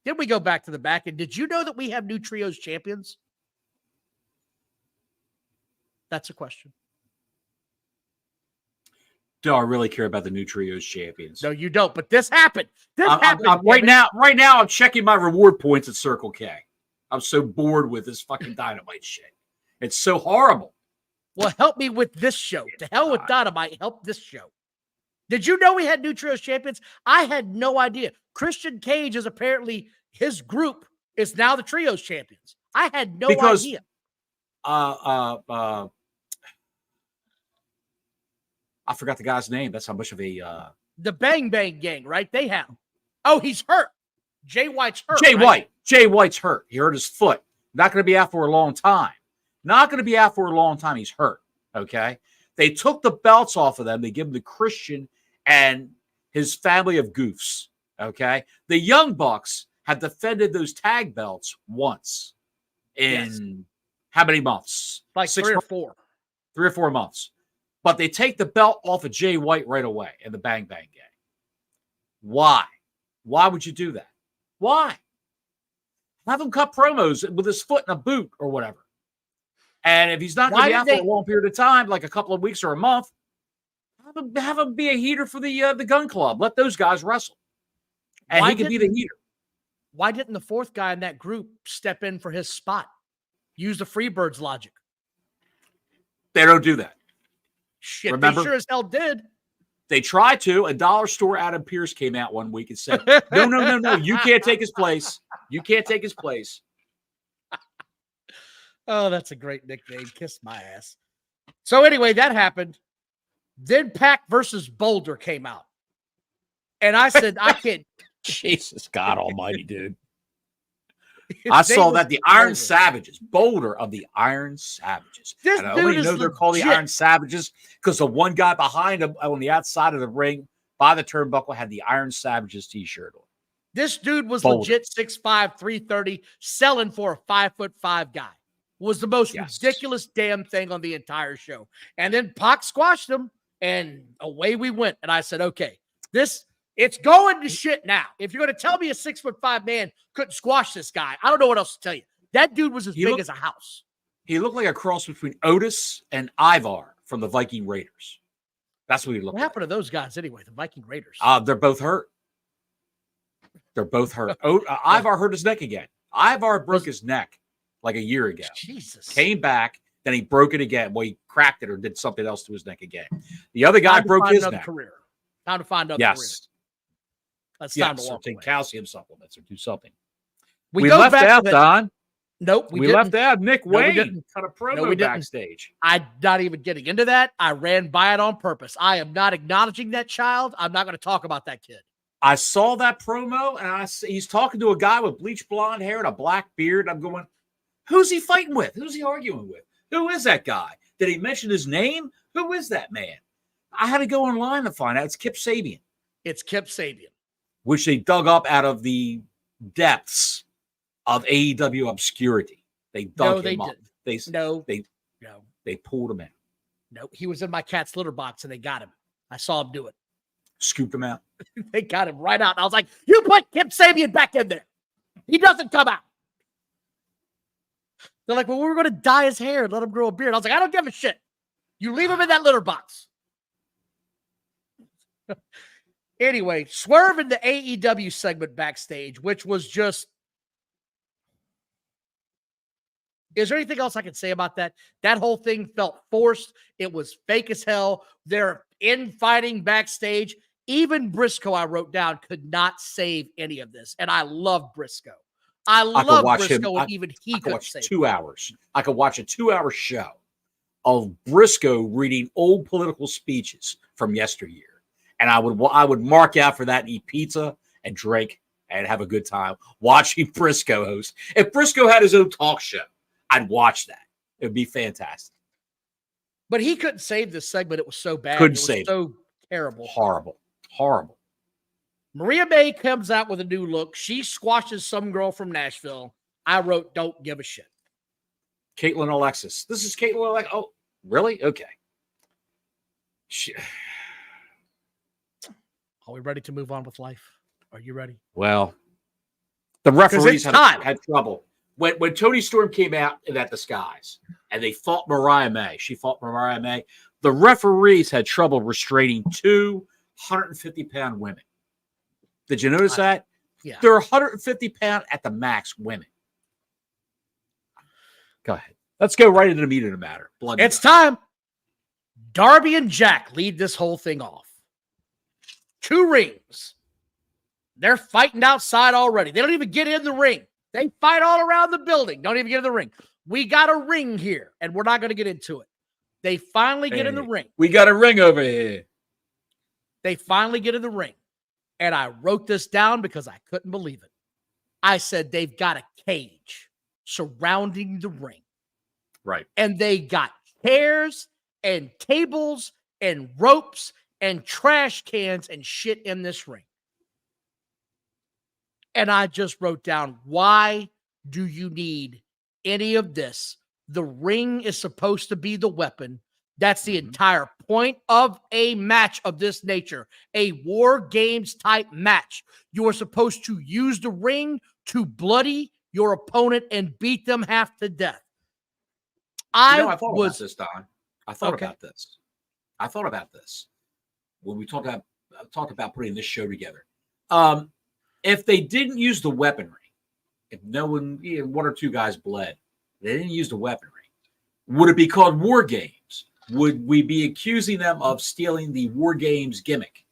Then we go back to the back. And did you know that we have new trios champions? That's a question. Do I really care about the new trios champions? No, you don't. But this happened. Right now, I'm checking my reward points at Circle K. I'm so bored with this fucking Dynamite shit. It's so horrible. Well, help me with this show. To hell with Dynamite. Help this show. Did you know we had new trios champions? I had no idea. Christian Cage is apparently, his group is now the trios champions. I had no idea. I forgot the guy's name. That's how much of a the Bang Bang gang, right? They have. Oh, he's hurt. Jay White's hurt. Jay White's hurt. He hurt his foot. Not going to be out for a long time. He's hurt. Okay. They took the belts off of them. They give them to Christian and his family of goofs. Okay. The Young Bucks have defended those tag belts once in how many months? Like 3 or 4. 3 or 4 months. But they take the belt off of Jay White right away in the Bang Bang gang. Why? Why would you do that? Why? Have him cut promos with his foot in a boot or whatever. And if he's not going to be out for a long period of time, like a couple of weeks or a month, have him be a heater for the Gun Club. Let those guys wrestle. And he can be the heater. Why didn't the fourth guy in that group step in for his spot? Use the Freebirds logic. They don't do that. Shit, remember, they sure as hell did. They tried to. A dollar store Adam Pearce came out one week and said, no. You can't take his place. You can't take his place. Oh, that's a great nickname. Kiss my ass. So anyway, that happened. Then Pac versus Boulder came out. And I said, I can't. Jesus God almighty, dude. I saw that the Iron Savages, Boulder of the Iron Savages. And I only know they're called the Iron Savages because the one guy behind them on the outside of the ring by the turnbuckle had the Iron Savages t-shirt on. This dude was legit 6'5", 330, selling for a 5'5" guy. Was the most ridiculous damn thing on the entire show. And then Pac squashed him, and away we went. And I said, okay, it's going to shit now. If you're going to tell me a 6'5" man couldn't squash this guy, I don't know what else to tell you. That dude was as big as a house. He looked like a cross between Otis and Ivar from the Viking Raiders. That's what he looked like. What happened to those guys anyway, the Viking Raiders? They're both hurt. Ivar hurt his neck again. Ivar broke his neck like a year ago. Jesus. Came back, then he broke it again. Well, he cracked it or did something else to his neck again. The other guy broke his neck. Time to find another career. Let's time to walk take calcium supplements or do something. We left out, Don. Nope. We left out Nick Wayne. Cut a promo backstage. I'm not even getting into that. I ran by it on purpose. I am not acknowledging that child. I'm not going to talk about that kid. I saw that promo, and he's talking to a guy with bleached blonde hair and a black beard. I'm going, who's he fighting with? Who's he arguing with? Who is that guy? Did he mention his name? Who is that man? I had to go online to find out. It's Kip Sabian. It's Kip Sabian. Which they dug up out of the depths of AEW obscurity. They dug him up. They pulled him in. No, he was in my cat's litter box, and they got him. I saw him do it. Scooped him out. They got him right out. And I was like, you put Kip Sabian back in there. He doesn't come out. They're like, well, we're going to dye his hair and let him grow a beard. I was like, I don't give a shit. You leave him in that litter box. Anyway, Swerve in the AEW segment backstage, which was just... Is there anything else I can say about that? That whole thing felt forced. It was fake as hell. They're infighting backstage. Even Briscoe, I wrote down, could not save any of this. And I love Briscoe. I love Briscoe, and even he could save 2 hours. I could watch a 2-hour show of Briscoe reading old political speeches from yesteryear. And I would mark out for that and eat pizza and drink and have a good time watching Briscoe host. If Briscoe had his own talk show, I'd watch that. It would be fantastic. But he couldn't save this segment. It was so bad. Couldn't it was save so terrible. Horrible. Maria May comes out with a new look. She squashes some girl from Nashville. I wrote, don't give a shit. Caitlin Alexis. This is Caitlin Alexis. Oh, really? Okay. Are we ready to move on with life? Are you ready? Well, the referees had trouble. When Toni Storm came out in that disguise and they fought Mariah May, the referees had trouble restraining 250-pound women. Did you notice that? Yeah. They're 150-pound at the max women. Go ahead. Let's go right into the meat of the matter. It's time. Darby and Jack lead this whole thing off. 2 rings. They're fighting outside already. They don't even get in the ring. They fight all around the building. Don't even get in the ring. We got a ring here, and we're not going to get into it. They finally get in the ring. We got a ring over here. They finally get in the ring. And I wrote this down because I couldn't believe it. I said they've got a cage surrounding the ring. Right. And they got chairs and tables and ropes and trash cans and shit in this ring. And I just wrote down, why do you need any of this? The ring is supposed to be the weapon. That's the entire point of a match of this nature, a War Games type match. You are supposed to use the ring to bloody your opponent and beat them half to death. I thought about this, Don. I thought about this when we talked about putting this show together. If they didn't use the weaponry, if no one, one or two guys bled, they didn't use the weaponry, would it be called War Games? Would we be accusing them of stealing the War Games gimmick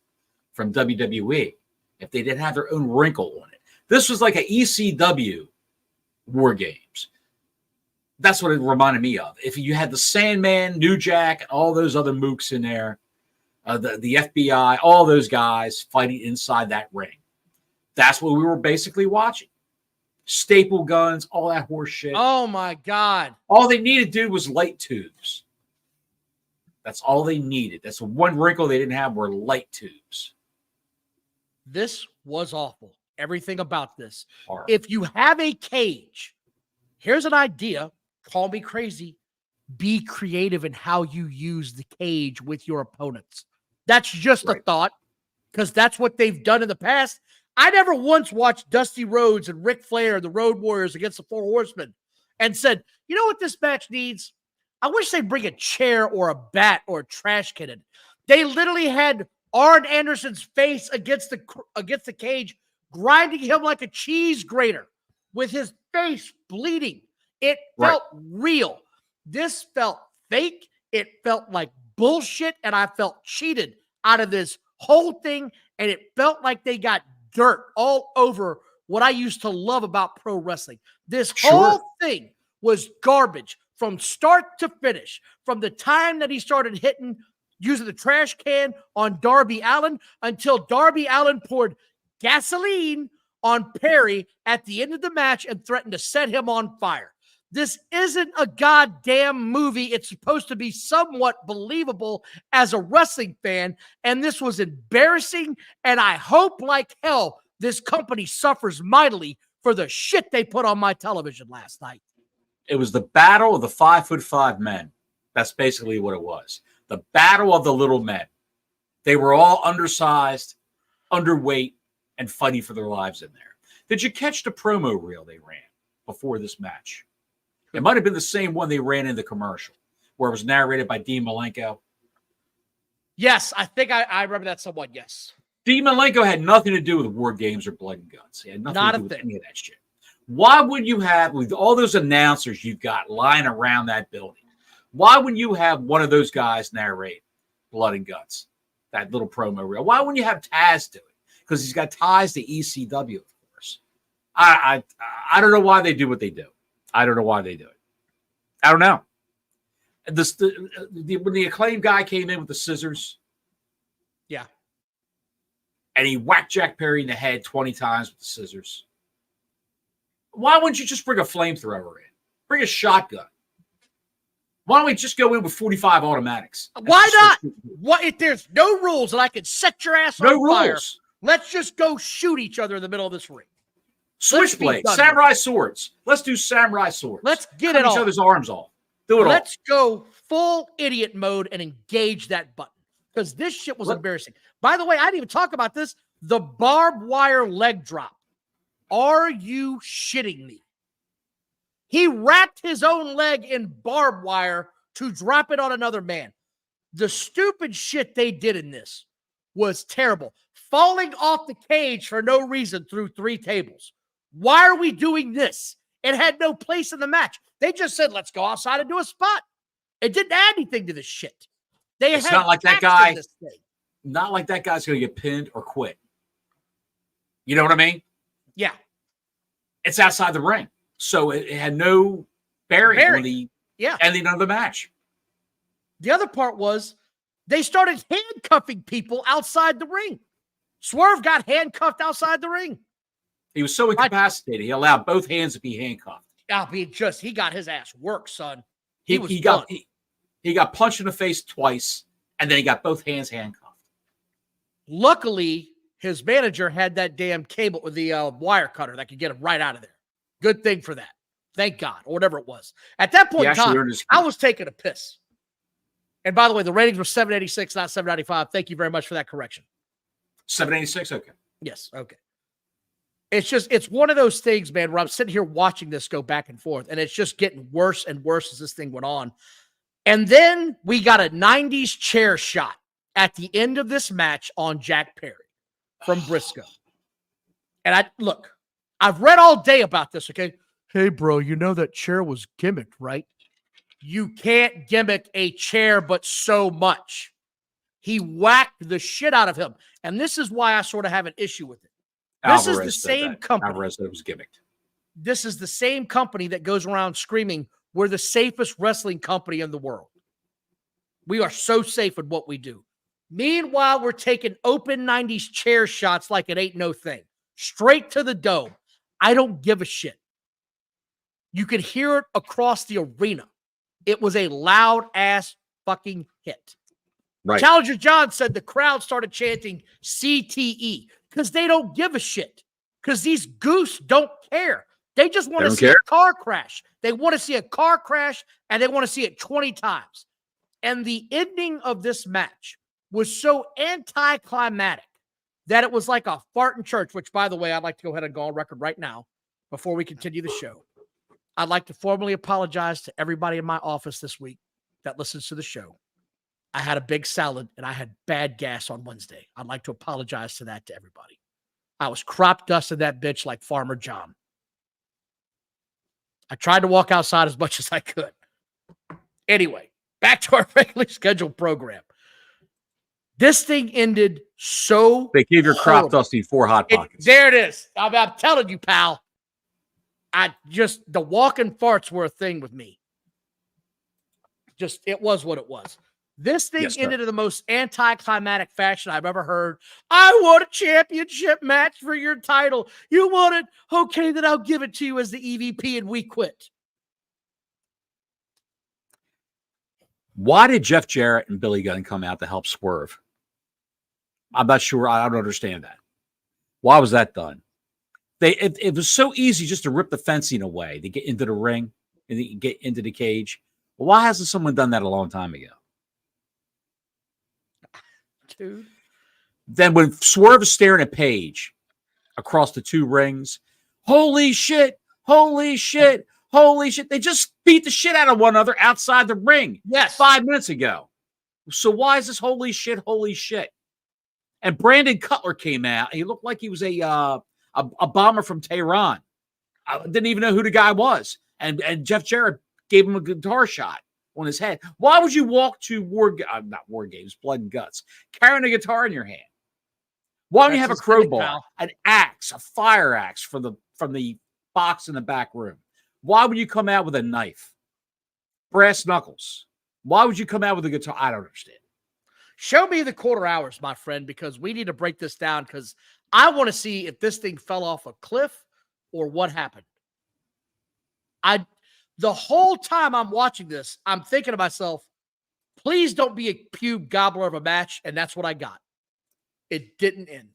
from WWE if they didn't have their own wrinkle on it? This was like an ECW War Games. That's what it reminded me of. If you had the Sandman, New Jack, and all those other mooks in there, the FBI, all those guys fighting inside that ring. That's what we were basically watching. Staple guns, all that horse shit. Oh, my God. All they needed to do was light tubes. That's all they needed. That's the one wrinkle they didn't have were light tubes. This was awful. Everything about this. Horrible. If you have a cage, here's an idea. Call me crazy. Be creative in how you use the cage with your opponents. That's just a thought, because that's what they've done in the past. I never once watched Dusty Rhodes and Ric Flair, the Road Warriors against the Four Horsemen, and said, you know what this match needs? I wish they'd bring a chair or a bat or a trash can in. They literally had Arn Anderson's face against the cage, grinding him like a cheese grater with his face bleeding. It felt real. This felt fake. It felt like bullshit, and I felt cheated out of this whole thing, and it felt like they got dirt all over what I used to love about pro wrestling. This whole thing was garbage from start to finish. From the time that he started using the trash can on Darby Allin until Darby Allin poured gasoline on Perry at the end of the match and threatened to set him on fire. This isn't a goddamn movie. It's supposed to be somewhat believable as a wrestling fan, and this was embarrassing, and I hope like hell this company suffers mightily for the shit they put on my television last night. It was the battle of the 5'5" men. That's basically what it was. The battle of the little men. They were all undersized, underweight, and fighting for their lives in there. Did you catch the promo reel they ran before this match? It might have been the same one they ran in the commercial, where it was narrated by Dean Malenko. Yes, I think I remember that somewhat, yes. Dean Malenko had nothing to do with War Games or Blood and Guts. He had nothing to do with any of that shit. Why would you have, with all those announcers you've got lying around that building, why wouldn't you have one of those guys narrate Blood and Guts, that little promo reel? Why wouldn't you have Taz do it? Because he's got ties to ECW, of course. I don't know why they do what they do. I don't know why they do it. I don't know. when the Acclaim guy came in with the scissors, yeah, and he whacked Jack Perry in the head 20 times with the scissors. Why wouldn't you just bring a flamethrower in? Bring a shotgun. Why don't we just go in with 45 automatics? Why not? What if there's no rules and I can set your ass on fire? Rules. Let's just go shoot each other in the middle of this ring. Switchblades, samurai swords. Let's do samurai swords. Let's get Cut it each all. other's arms off. Do it all. Let's go full idiot mode and engage that button because this shit was embarrassing. By the way, I didn't even talk about this. The barbed wire leg drop. Are you shitting me? He wrapped his own leg in barbed wire to drop it on another man. The stupid shit they did in this was terrible. Falling off the cage for no reason through 3 tables. Why are we doing this? It had no place in the match. They just said, let's go outside and do a spot. It didn't add anything to this shit. It's not like that guy. Not like that guy's going to get pinned or quit. You know what I mean? Yeah. It's outside the ring. So it had no bearing on the ending of the match. The other part was they started handcuffing people outside the ring. Swerve got handcuffed outside the ring. He was so incapacitated. He allowed both hands to be handcuffed. He got his ass worked, son. He got punched in the face twice, and then he got both hands handcuffed. Luckily, his manager had that damn cable with the wire cutter that could get him right out of there. Good thing for that. Thank God, or whatever it was. At that point in time, I was taking a piss. And by the way, the ratings were 786, not 795. Thank you very much for that correction. 786? Okay. Yes, okay. It's one of those things, man, where I'm sitting here watching this go back and forth, and it's just getting worse and worse as this thing went on. And then we got a 90s chair shot at the end of this match on Jack Perry from Briscoe. And I've read all day about this, okay? Hey, bro, you know that chair was gimmicked, right? You can't gimmick a chair but so much. He whacked the shit out of him. And this is why I sort of have an issue with it. This is the same company. Alvarez said it was gimmicked. This is the same company that goes around screaming, we're the safest wrestling company in the world. We are so safe in what we do. Meanwhile, we're taking open 90s chair shots like it ain't no thing. Straight to the dome. I don't give a shit. You could hear it across the arena. It was a loud ass fucking hit. Right. Challenger John said the crowd started chanting CTE because they don't give a shit. Because these goose don't care. They just want to see a car crash. They want to see a car crash and they want to see it 20 times. And the ending of this match was so anticlimactic that it was like a fart in church, which, by the way, I'd like to go ahead and go on record right now before we continue the show. I'd like to formally apologize to everybody in my office this week that listens to the show. I had a big salad and I had bad gas on Wednesday. I'd like to apologize to everybody. I was crop dusting that bitch like Farmer John. I tried to walk outside as much as I could. Anyway, back to our regularly scheduled program. This thing ended so They gave your crop dusting 4 hot pockets. There it is. I'm telling you, pal. The walking farts were a thing with me. It was what it was. This thing ended in the most anticlimactic fashion I've ever heard. I want a championship match for your title. You want it? Okay, then I'll give it to you as the EVP and we quit. Why did Jeff Jarrett and Billy Gunn come out to help Swerve? I'm not sure. I don't understand that. Why was that done? It was so easy just to rip the fencing away, to get into the ring and get into the cage. Well, why hasn't someone done that a long time ago? Dude. Then when Swerve is staring at Paige across the 2 rings, holy shit, holy shit, holy shit. They just beat the shit out of one another outside the ring. Yes. 5 minutes ago. So why is this holy shit, holy shit? And Brandon Cutler came out. He looked like he was a bomber from Tehran. I didn't even know who the guy was. And Jeff Jarrett gave him a guitar shot on his head. Why would you walk to not War Games, Blood and Guts, carrying a guitar in your hand? Why don't you have a crowbar, an axe, a fire axe from the box in the back room? Why would you come out with a knife? Brass knuckles. Why would you come out with a guitar? I don't understand. Show me the quarter hours, my friend, because we need to break this down because I want to see if this thing fell off a cliff or what happened. The whole time I'm watching this, I'm thinking to myself, please don't be a pube gobbler of a match, and that's what I got. It didn't end.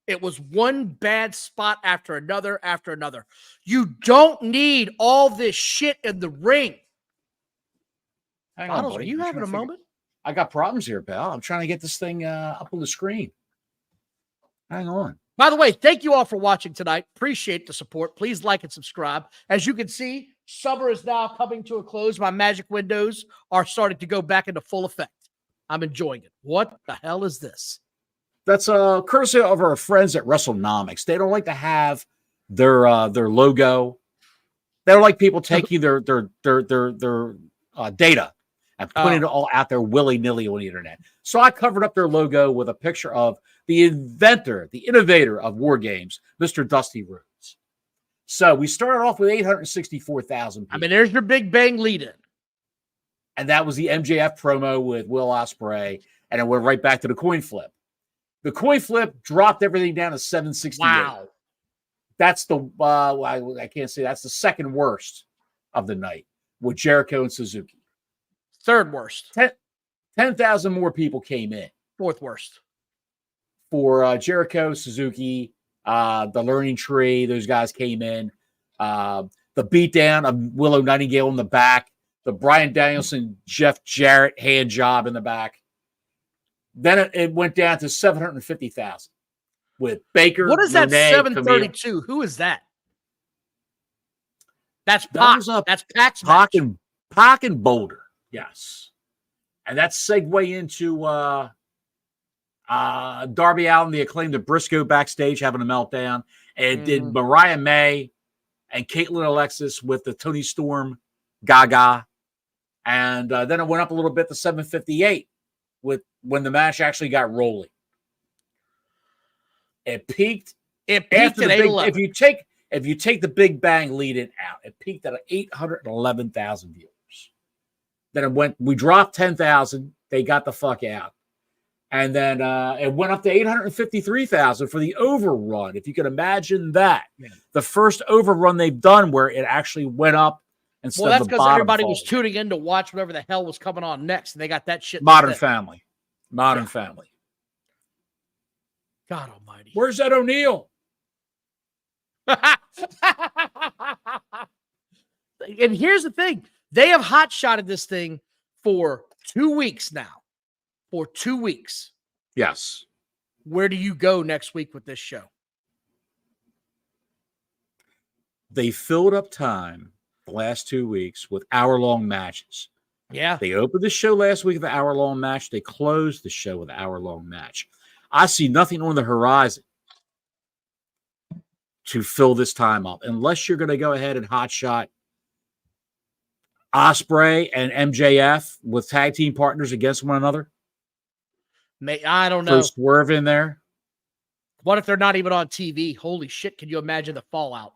It was one bad spot after another after another. You don't need all this shit in the ring. Hang Bottles, on, buddy. are you having a moment? I got problems here, pal. I'm trying to get this thing up on the screen. Hang on. By the way, thank you all for watching tonight. Appreciate the support. Please like and subscribe. As you can see, summer is now coming to a close. My magic windows are starting to go back into full effect. I'm enjoying it. What the hell is this? That's courtesy of our friends at WrestleNomics. They don't like to have their logo. They don't like people taking their data and putting it all out there willy-nilly on the internet. So I covered up their logo with a picture of the inventor, the innovator of war games, Mr. Dusty Rhodes. So we started off with 864,000 people. I mean, there's your big bang lead-in. And that was the MJF promo with Will Ospreay, and it went right back to the coin flip. The coin flip dropped everything down to 768. Wow. That's the, I can't say, that's the second worst of the night with Jericho and Suzuki. Third worst. 10,000 more people came in. Fourth worst. For Jericho, Suzuki, the Learning Tree, those guys came in. The beatdown of Willow Nightingale in the back. The Bryan Danielson, Jeff Jarrett hand job in the back. Then it went down to 750,000 with Baker. What is that? Monet, 732. Camille. Who is that? That's Pac. That's Pac's Pac and Boulder. Yes. And that's segue into Darby Allin, the Acclaimed, the Briscoe backstage having a meltdown. And did Mariah May and Caitlin Alexis with the Tony Storm Gaga. And then it went up a little bit to 758 with when the match actually got rolling. It peaked. It peaked at 811. If you take the Big Bang lead in out, it peaked at 811,000 viewers. Then we dropped 10,000. They got the fuck out. And then it went up to 853,000 for the overrun. If you could imagine that. Yeah. The first overrun they've done where it actually went up instead of the bottom. Well, that's because everybody was tuning in to watch whatever the hell was coming on next, and they got that shit. Modern Family. Modern Family. God almighty. Where's that O'Neal? And here's the thing. They have hot-shotted this thing for 2 weeks now. For 2 weeks. Yes. Where do you go next week with this show? They filled up time the last 2 weeks with hour-long matches. Yeah. They opened the show last week with an hour-long match. They closed the show with an hour-long match. I see nothing on the horizon to fill this time up unless you're going to go ahead and hotshot Osprey and MJF with tag team partners against one another. I don't know. Swerve in there. What if they're not even on TV? Holy shit. Can you imagine the fallout?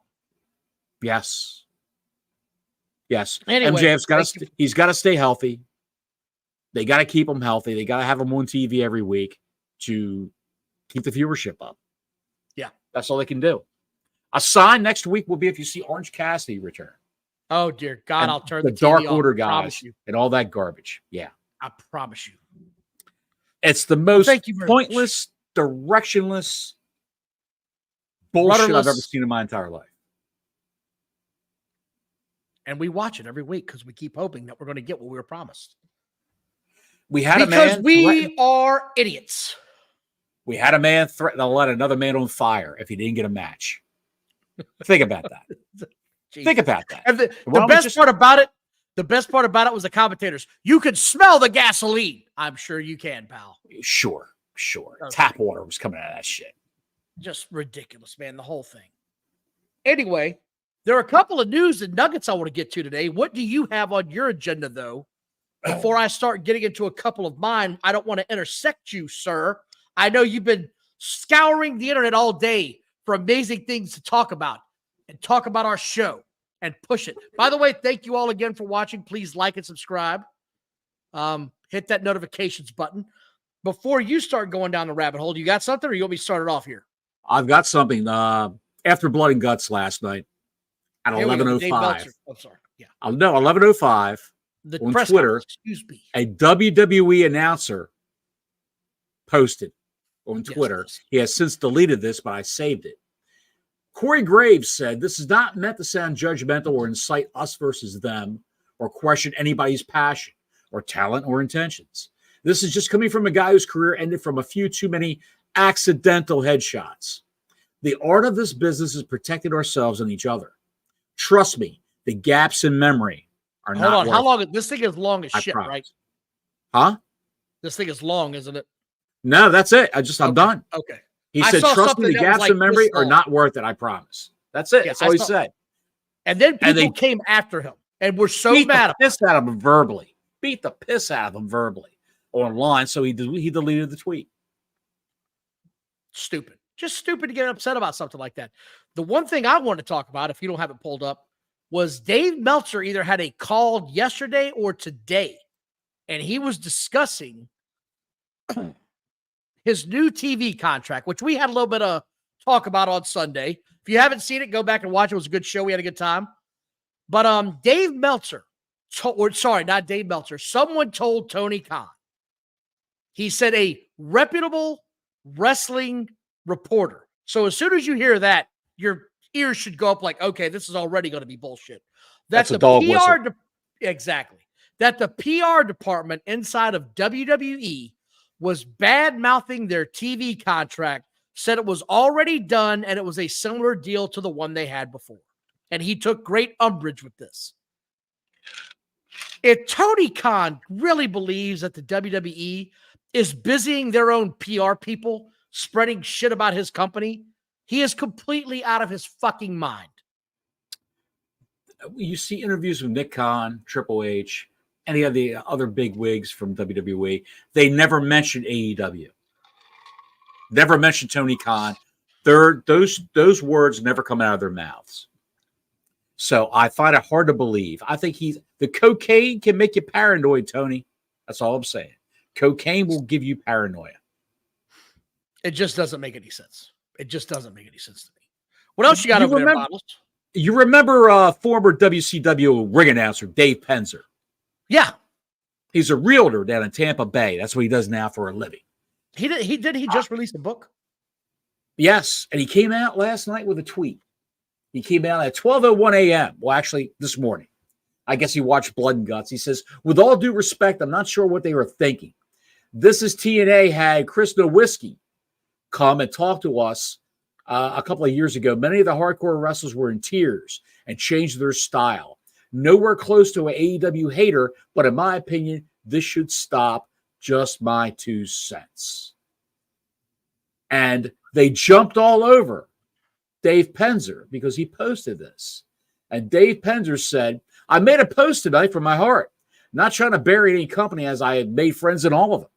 Yes. Yes. Anyway, MJF's he's got to stay healthy. They got to keep him healthy. They got to have him on TV every week to keep the viewership up. Yeah. That's all they can do. A sign next week will be if you see Orange Cassidy return. Oh, dear God, I'll turn the TV Dark off. Order guys and all that garbage. Yeah. I promise you. It's the most pointless, directionless bullshit I've ever seen in my entire life. And we watch it every week because we keep hoping that we're going to get what we were promised. We had a man. We are idiots. We had a man threaten to let another man on fire if he didn't get a match. Think about that. Think about that. And the best part about it was the commentators. You could smell the gasoline. I'm sure you can, pal. Sure. Okay. Tap water was coming out of that shit. Just ridiculous, man, the whole thing. Anyway, there are a couple of news and nuggets I want to get to today. What do you have on your agenda, though? Before I start getting into a couple of mine, I don't want to intersect you, sir. I know you've been scouring the internet all day for amazing things to talk about and talk about our show and push it. By the way, thank you all again for watching. Please like and subscribe. hit that notifications button. Before you start going down the rabbit hole, you got something, or you want me to start it off here? I've got something. After Blood and Guts last night at 11:05. I'm sorry. Yeah. No, 11:05 on Twitter. Excuse me. A WWE announcer posted on Twitter. He has since deleted this, but I saved it. Corey Graves said, "This is not meant to sound judgmental or incite us versus them or question anybody's passion or talent or intentions. This is just coming from a guy whose career ended from a few too many accidental headshots. The art of this business is protecting ourselves and each other. Trust me, the gaps in memory are not." Hold on. How long? This thing is long as shit, right? Huh? This thing is long, isn't it? No, that's it. I'm done. Okay. He said, "Trust me, the gaps in memory are not worth it. I promise." That's it. That's all he said. And then people came after him and were so mad. Beat the piss out of him verbally online. So he deleted the tweet. Stupid. Just stupid to get upset about something like that. The one thing I want to talk about, if you don't have it pulled up, was Dave Meltzer either had a call yesterday or today, and he was discussing his new TV contract, which we had a little bit of talk about on Sunday. If you haven't seen it, go back and watch. It was a good show. We had a good time. But Dave Meltzer, not Dave Meltzer, someone told Tony Khan, he said a reputable wrestling reporter. So as soon as you hear that, your ears should go up like, okay, this is already going to be bullshit. That's a dog whistle. Exactly. That the PR department inside of WWE was bad-mouthing their TV contract, said it was already done, and it was a similar deal to the one they had before. And he took great umbrage with this. If Tony Khan really believes that the WWE is busying their own PR people, spreading shit about his company, he is completely out of his fucking mind. You see interviews with Nick Khan, Triple H, any of the other big wigs from WWE, they never mention AEW. Never mention Tony Khan. Those words never come out of their mouths. So I find it hard to believe. I think the cocaine can make you paranoid, Tony. That's all I'm saying. Cocaine will give you paranoia. It just doesn't make any sense. It just doesn't make any sense to me. What else you got over there, Bottles? You remember former WCW ring announcer Dave Penzer? Yeah. He's a realtor down in Tampa Bay. That's what he does now for a living. He just released a book? Yes. And he came out last night with a tweet. He came out at 12:01 a.m. Well, actually, this morning. I guess he watched Blood and Guts. He says, "With all due respect, I'm not sure what they were thinking. This is TNA had Chris Nowinski come and talk to us a couple of years ago. Many of the hardcore wrestlers were in tears and changed their style. Nowhere close to an AEW hater, but in my opinion, this should stop. Just my 2 cents. And they jumped all over Dave Penzer because he posted this. And Dave Penzer said, "I made a post tonight from my heart. Not trying to bury any company as I had made friends in all of them.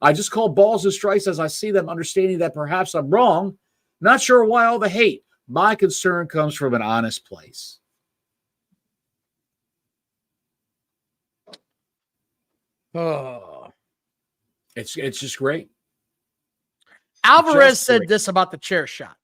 I just call balls and strikes as I see them, understanding that perhaps I'm wrong. Not sure why all the hate. My concern comes from an honest place." Oh, it's just great. Alvarez said this about the chair shot.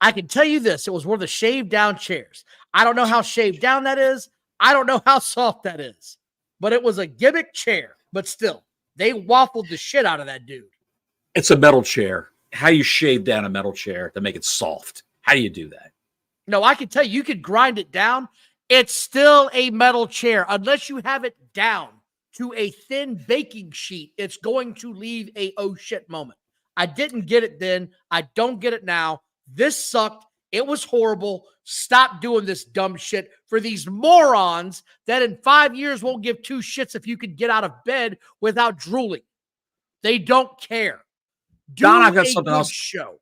"I can tell you this. It was one of the shaved down chairs. I don't know how shaved down that is. I don't know how soft that is. But it was a gimmick chair. But still, they waffled the shit out of that dude." It's a metal chair. How do you shave down a metal chair to make it soft? How do you do that? No, I can tell you could grind it down. It's still a metal chair. Unless you have it down to a thin baking sheet, it's going to leave a oh shit moment. I didn't get it then. I don't get it now. This sucked. It was horrible. Stop doing this dumb shit for these morons that in 5 years won't give 2 shits if you can get out of bed without drooling. They don't care. Don, I got something else. Show.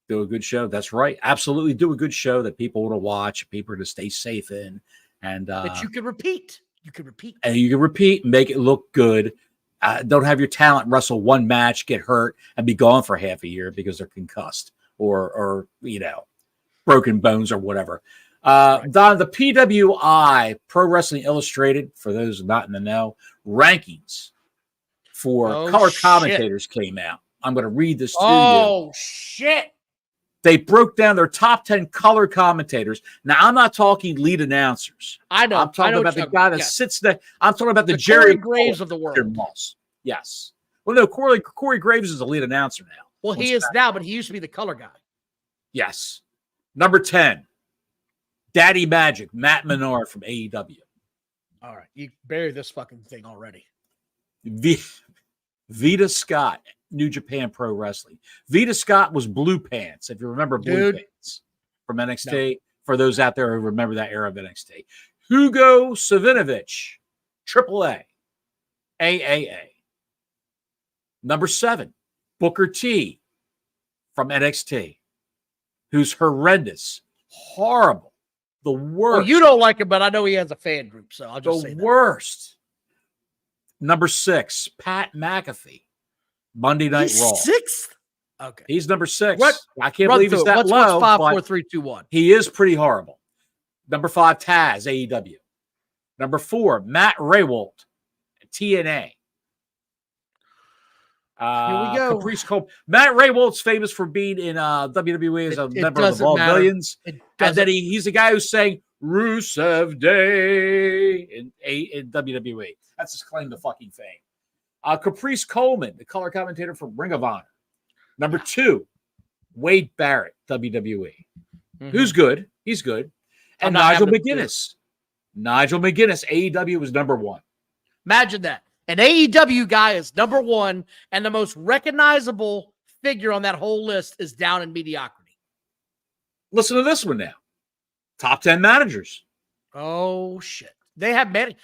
Do a good show. That's right. Absolutely do a good show that people want to watch, people to stay safe in. And that you can repeat. You can repeat. And you can repeat, make it look good. Don't have your talent wrestle one match, get hurt, and be gone for half a year because they're concussed or broken bones or whatever. Don, the PWI, Pro Wrestling Illustrated, for those not in the know, rankings for color commentators came out. I'm going to read this to you. Oh, shit. They broke down their top 10 color commentators. Now, I'm not talking lead announcers. I know. I'm talking about the guy that sits there. I'm talking about the Jerry Graves of the world. Yes. Well, no, Corey Graves is a lead announcer now. Well, he is now, but he used to be the color guy. Yes. Number 10, Daddy Magic, Matt Menard from AEW. All right. You buried this fucking thing already. Vita Scott, New Japan Pro Wrestling. Vita Scott was Blue Pants, if you remember Blue Pants from NXT. No. For those out there who remember that era of NXT. Hugo Savinovich, AAA, AAA. Number 7, Booker T from NXT, who's horrendous, horrible, the worst. Well, you don't like him, but I know he has a fan group, so I'll just say that. The worst. Number 6, Pat McAfee, Monday Night Raw. 6th? Okay. He's number 6. I can't believe he's that low. What's 5, 4, 3, 2, 1? He is pretty horrible. Number 5, Taz, AEW. Number 4, Matt Raywalt, TNA. Here we go. Caprice Cole. Matt Raywalt's famous for being in WWE as a member of the Vaudevillains. And then he's the guy who's saying Rusev Day in WWE. That's his claim to fucking fame. Caprice Coleman, the color commentator for Ring of Honor. Number 2, Wade Barrett, WWE. Mm-hmm. Who's good? He's good. And Nigel McGuinness. Nigel McGuinness, AEW was number 1. Imagine that. An AEW guy is number 1, and the most recognizable figure on that whole list is down in mediocrity. Listen to this one now. Top 10 managers. Oh, shit. They have managed.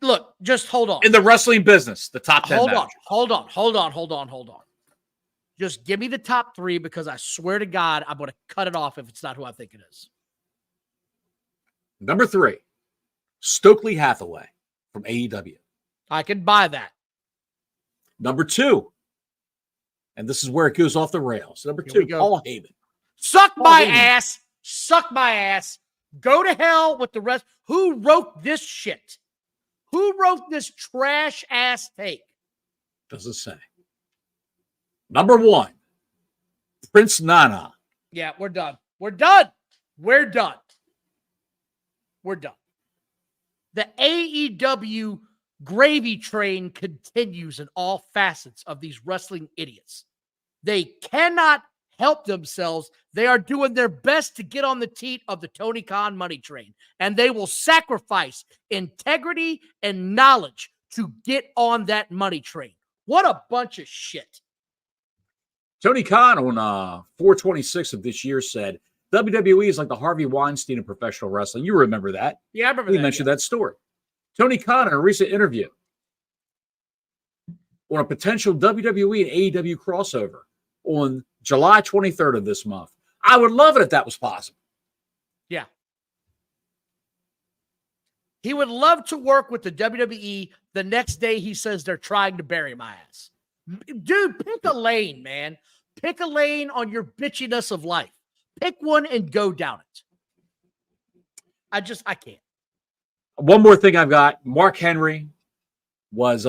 Look, just hold on. In the wrestling business, the top 10 managers. Hold on. Just give me the top 3 because I swear to God, I'm going to cut it off if it's not who I think it is. Number 3, Stokely Hathaway from AEW. I can buy that. Number 2, and this is where it goes off the rails. Number 2, Paul Heyman. Suck my ass. Go to hell with the rest. Who wrote this shit? Who wrote this trash ass take? Doesn't say. Number 1, Prince Nana. Yeah, we're done. The AEW gravy train continues in all facets of these wrestling idiots. They cannot help themselves. They are doing their best to get on the teat of the Tony Khan money train, and they will sacrifice integrity and knowledge to get on that money train. What a bunch of shit. Tony Khan on 4/26 of this year said, WWE is like the Harvey Weinstein of professional wrestling. You remember that. Yeah, I remember that. We mentioned that story. Tony Khan in a recent interview on a potential WWE and AEW crossover on July 23rd of this month. I would love it if that was possible. Yeah. He would love to work with the WWE the next day he says they're trying to bury my ass. Dude, pick a lane, man. Pick a lane on your bitchiness of life. Pick one and go down it. I can't. One more thing I've got. Mark Henry was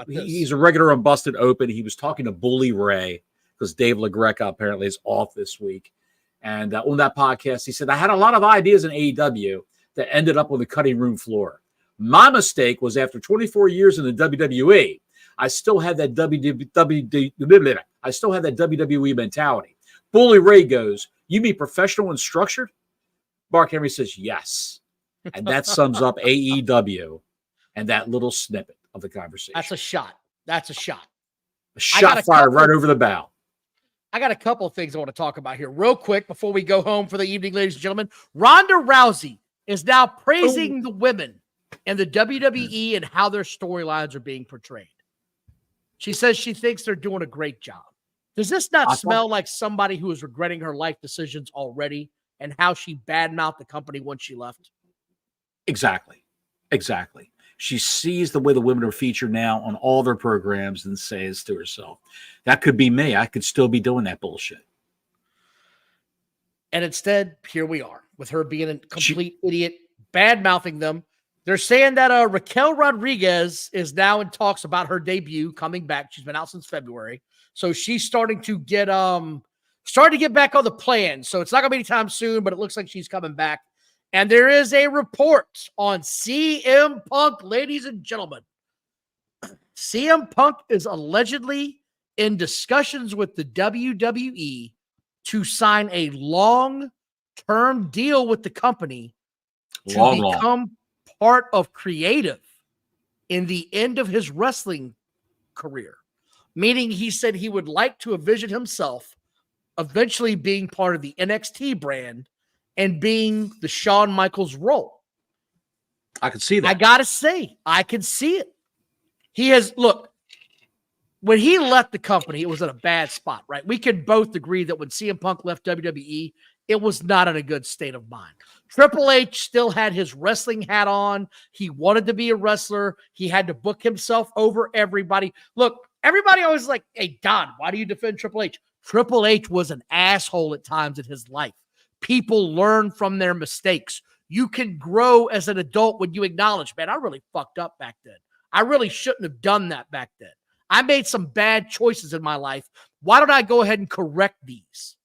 he's a regular on Busted Open. He was talking to Bully Ray because Dave LaGreca apparently is off this week. And on that podcast, he said, I had a lot of ideas in AEW that ended up on the cutting room floor. My mistake was after 24 years in the WWE, I still had that WWE mentality. Bully Ray goes, you mean professional and structured? Mark Henry says, yes. And that sums up AEW and that little snippet of the conversation. That's a shot. A shot fired right over the bow. I got a couple of things I want to talk about here real quick before we go home for the evening, ladies and gentlemen. Ronda Rousey is now praising the women in the WWE and how their storylines are being portrayed. She says she thinks they're doing a great job. Does this not smell like somebody who is regretting her life decisions already and how she badmouthed the company when she left? Exactly. She sees the way the women are featured now on all their programs and says to herself, that could be me. I could still be doing that bullshit. And instead, here we are. with her being a complete idiot, bad-mouthing them. They're saying that Raquel Rodriguez is now in talks about her debut coming back. She's been out since February. So she's starting to get back on the plan. So it's not going to be anytime soon, but it looks like she's coming back. And there is a report on CM Punk, ladies and gentlemen. CM Punk is allegedly in discussions with the WWE to sign a long-term deal with the company to become part of creative in the end of his wrestling career. Meaning he said he would like to envision himself eventually being part of the NXT brand and being the Shawn Michaels role. I can see that. I got to say, I can see it. Look, when he left the company, it was in a bad spot, right? We can both agree that when CM Punk left WWE, it was not in a good state of mind. Triple H still had his wrestling hat on. He wanted to be a wrestler. He had to book himself over everybody. Look, everybody always like, hey, Don, why do you defend Triple H? Triple H was an asshole at times in his life. People learn from their mistakes. You can grow as an adult when you acknowledge, man, I really fucked up back then. I really shouldn't have done that back then. I made some bad choices in my life. Why don't I go ahead and correct these?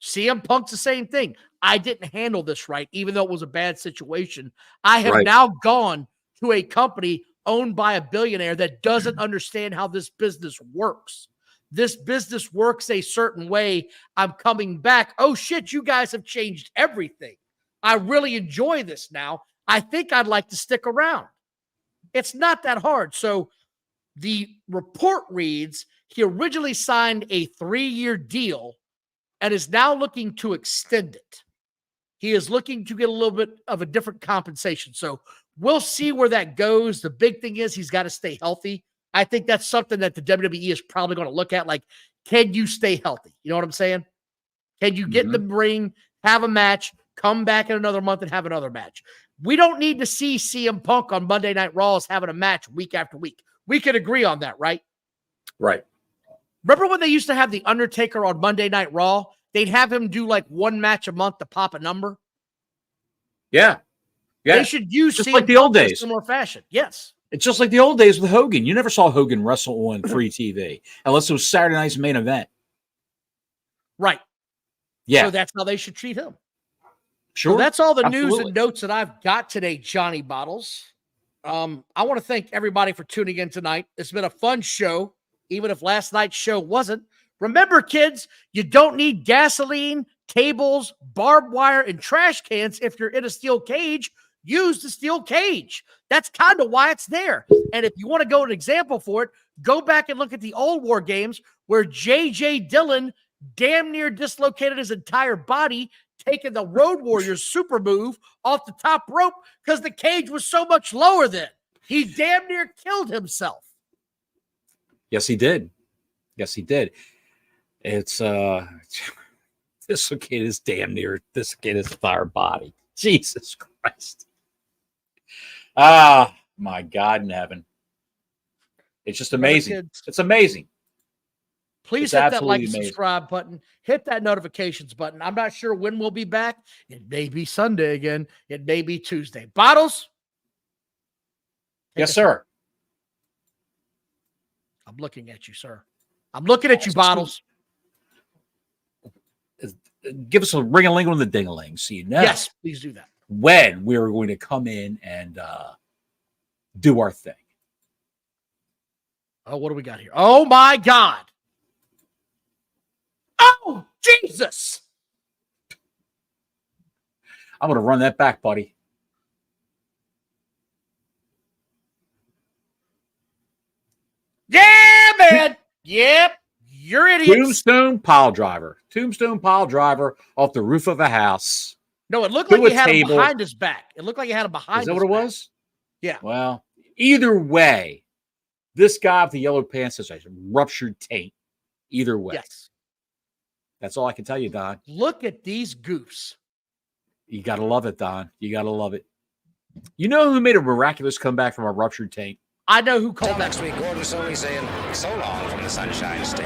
CM Punk's the same thing. I didn't handle this right, even though it was a bad situation. I have now gone to a company owned by a billionaire that doesn't understand how this business works. This business works a certain way. I'm coming back. Oh, shit, you guys have changed everything. I really enjoy this now. I think I'd like to stick around. It's not that hard. So the report reads he originally signed a 3-year deal and is now looking to extend it. He is looking to get a little bit of a different compensation. So we'll see where that goes. The big thing is he's got to stay healthy. I think that's something that the WWE is probably going to look at. Like, can you stay healthy? You know what I'm saying? Can you get in the ring, have a match, come back in another month and have another match? We don't need to see CM Punk on Monday Night Raw having a match week after week. We can agree on that, right? Right. Remember when they used to have The Undertaker on Monday Night Raw? They'd have him do like one match a month to pop a number. Yeah. Yeah. They should use just CM like the Punk old days. in a similar fashion. Yes. It's just like the old days with Hogan. You never saw Hogan wrestle on free TV unless it was Saturday night's main event. Right. Yeah. So that's how they should treat him. Sure. So that's all the Absolutely. news and notes that I've got today, Johnny Bottles. I want to thank everybody for tuning in tonight. It's been a fun show, even if last night's show wasn't. Remember, kids, you don't need gasoline, tables, barbed wire, and trash cans if you're in a steel cage. Use the steel cage. That's kind of why it's there. And if you want to go an example for it, go back and look at the old War Games where J.J. Dillon damn near dislocated his entire body taking the Road Warriors super move off the top rope because the cage was so much lower then. He damn near killed himself. Yes, he did. Yes, he did. It's dislocated his entire body. Jesus Christ. Ah, my God in heaven. It's just amazing. It's amazing. Please hit that like and subscribe button. Hit that notifications button. I'm not sure when we'll be back. It may be Sunday again. It may be Tuesday. Bottles? Yes, sir. I'm looking at you, sir. I'm looking at you, Bottles. Give us a ring-a-ling on the ding-a-ling so you know. Yes, please do that. When we're going to come in and do our thing. Oh, what do we got here? Oh, my God. Oh, Jesus. I'm going to run that back, buddy. Yeah, man. Yep. You're idiots. Tombstone pile driver. Tombstone pile driver off the roof of a house. No, it looked like he had him behind his back. It looked like he had him behind his back. Is that what it was? Yeah. Well, either way, this guy with the yellow pants has a ruptured taint. Either way. Yes. That's all I can tell you, Don. Look at these goofs. You got to love it, Don. You got to love it. You know who made a miraculous comeback from a ruptured taint? I know who called that. Next week, Gordon Soley saying so long from the Sunshine State.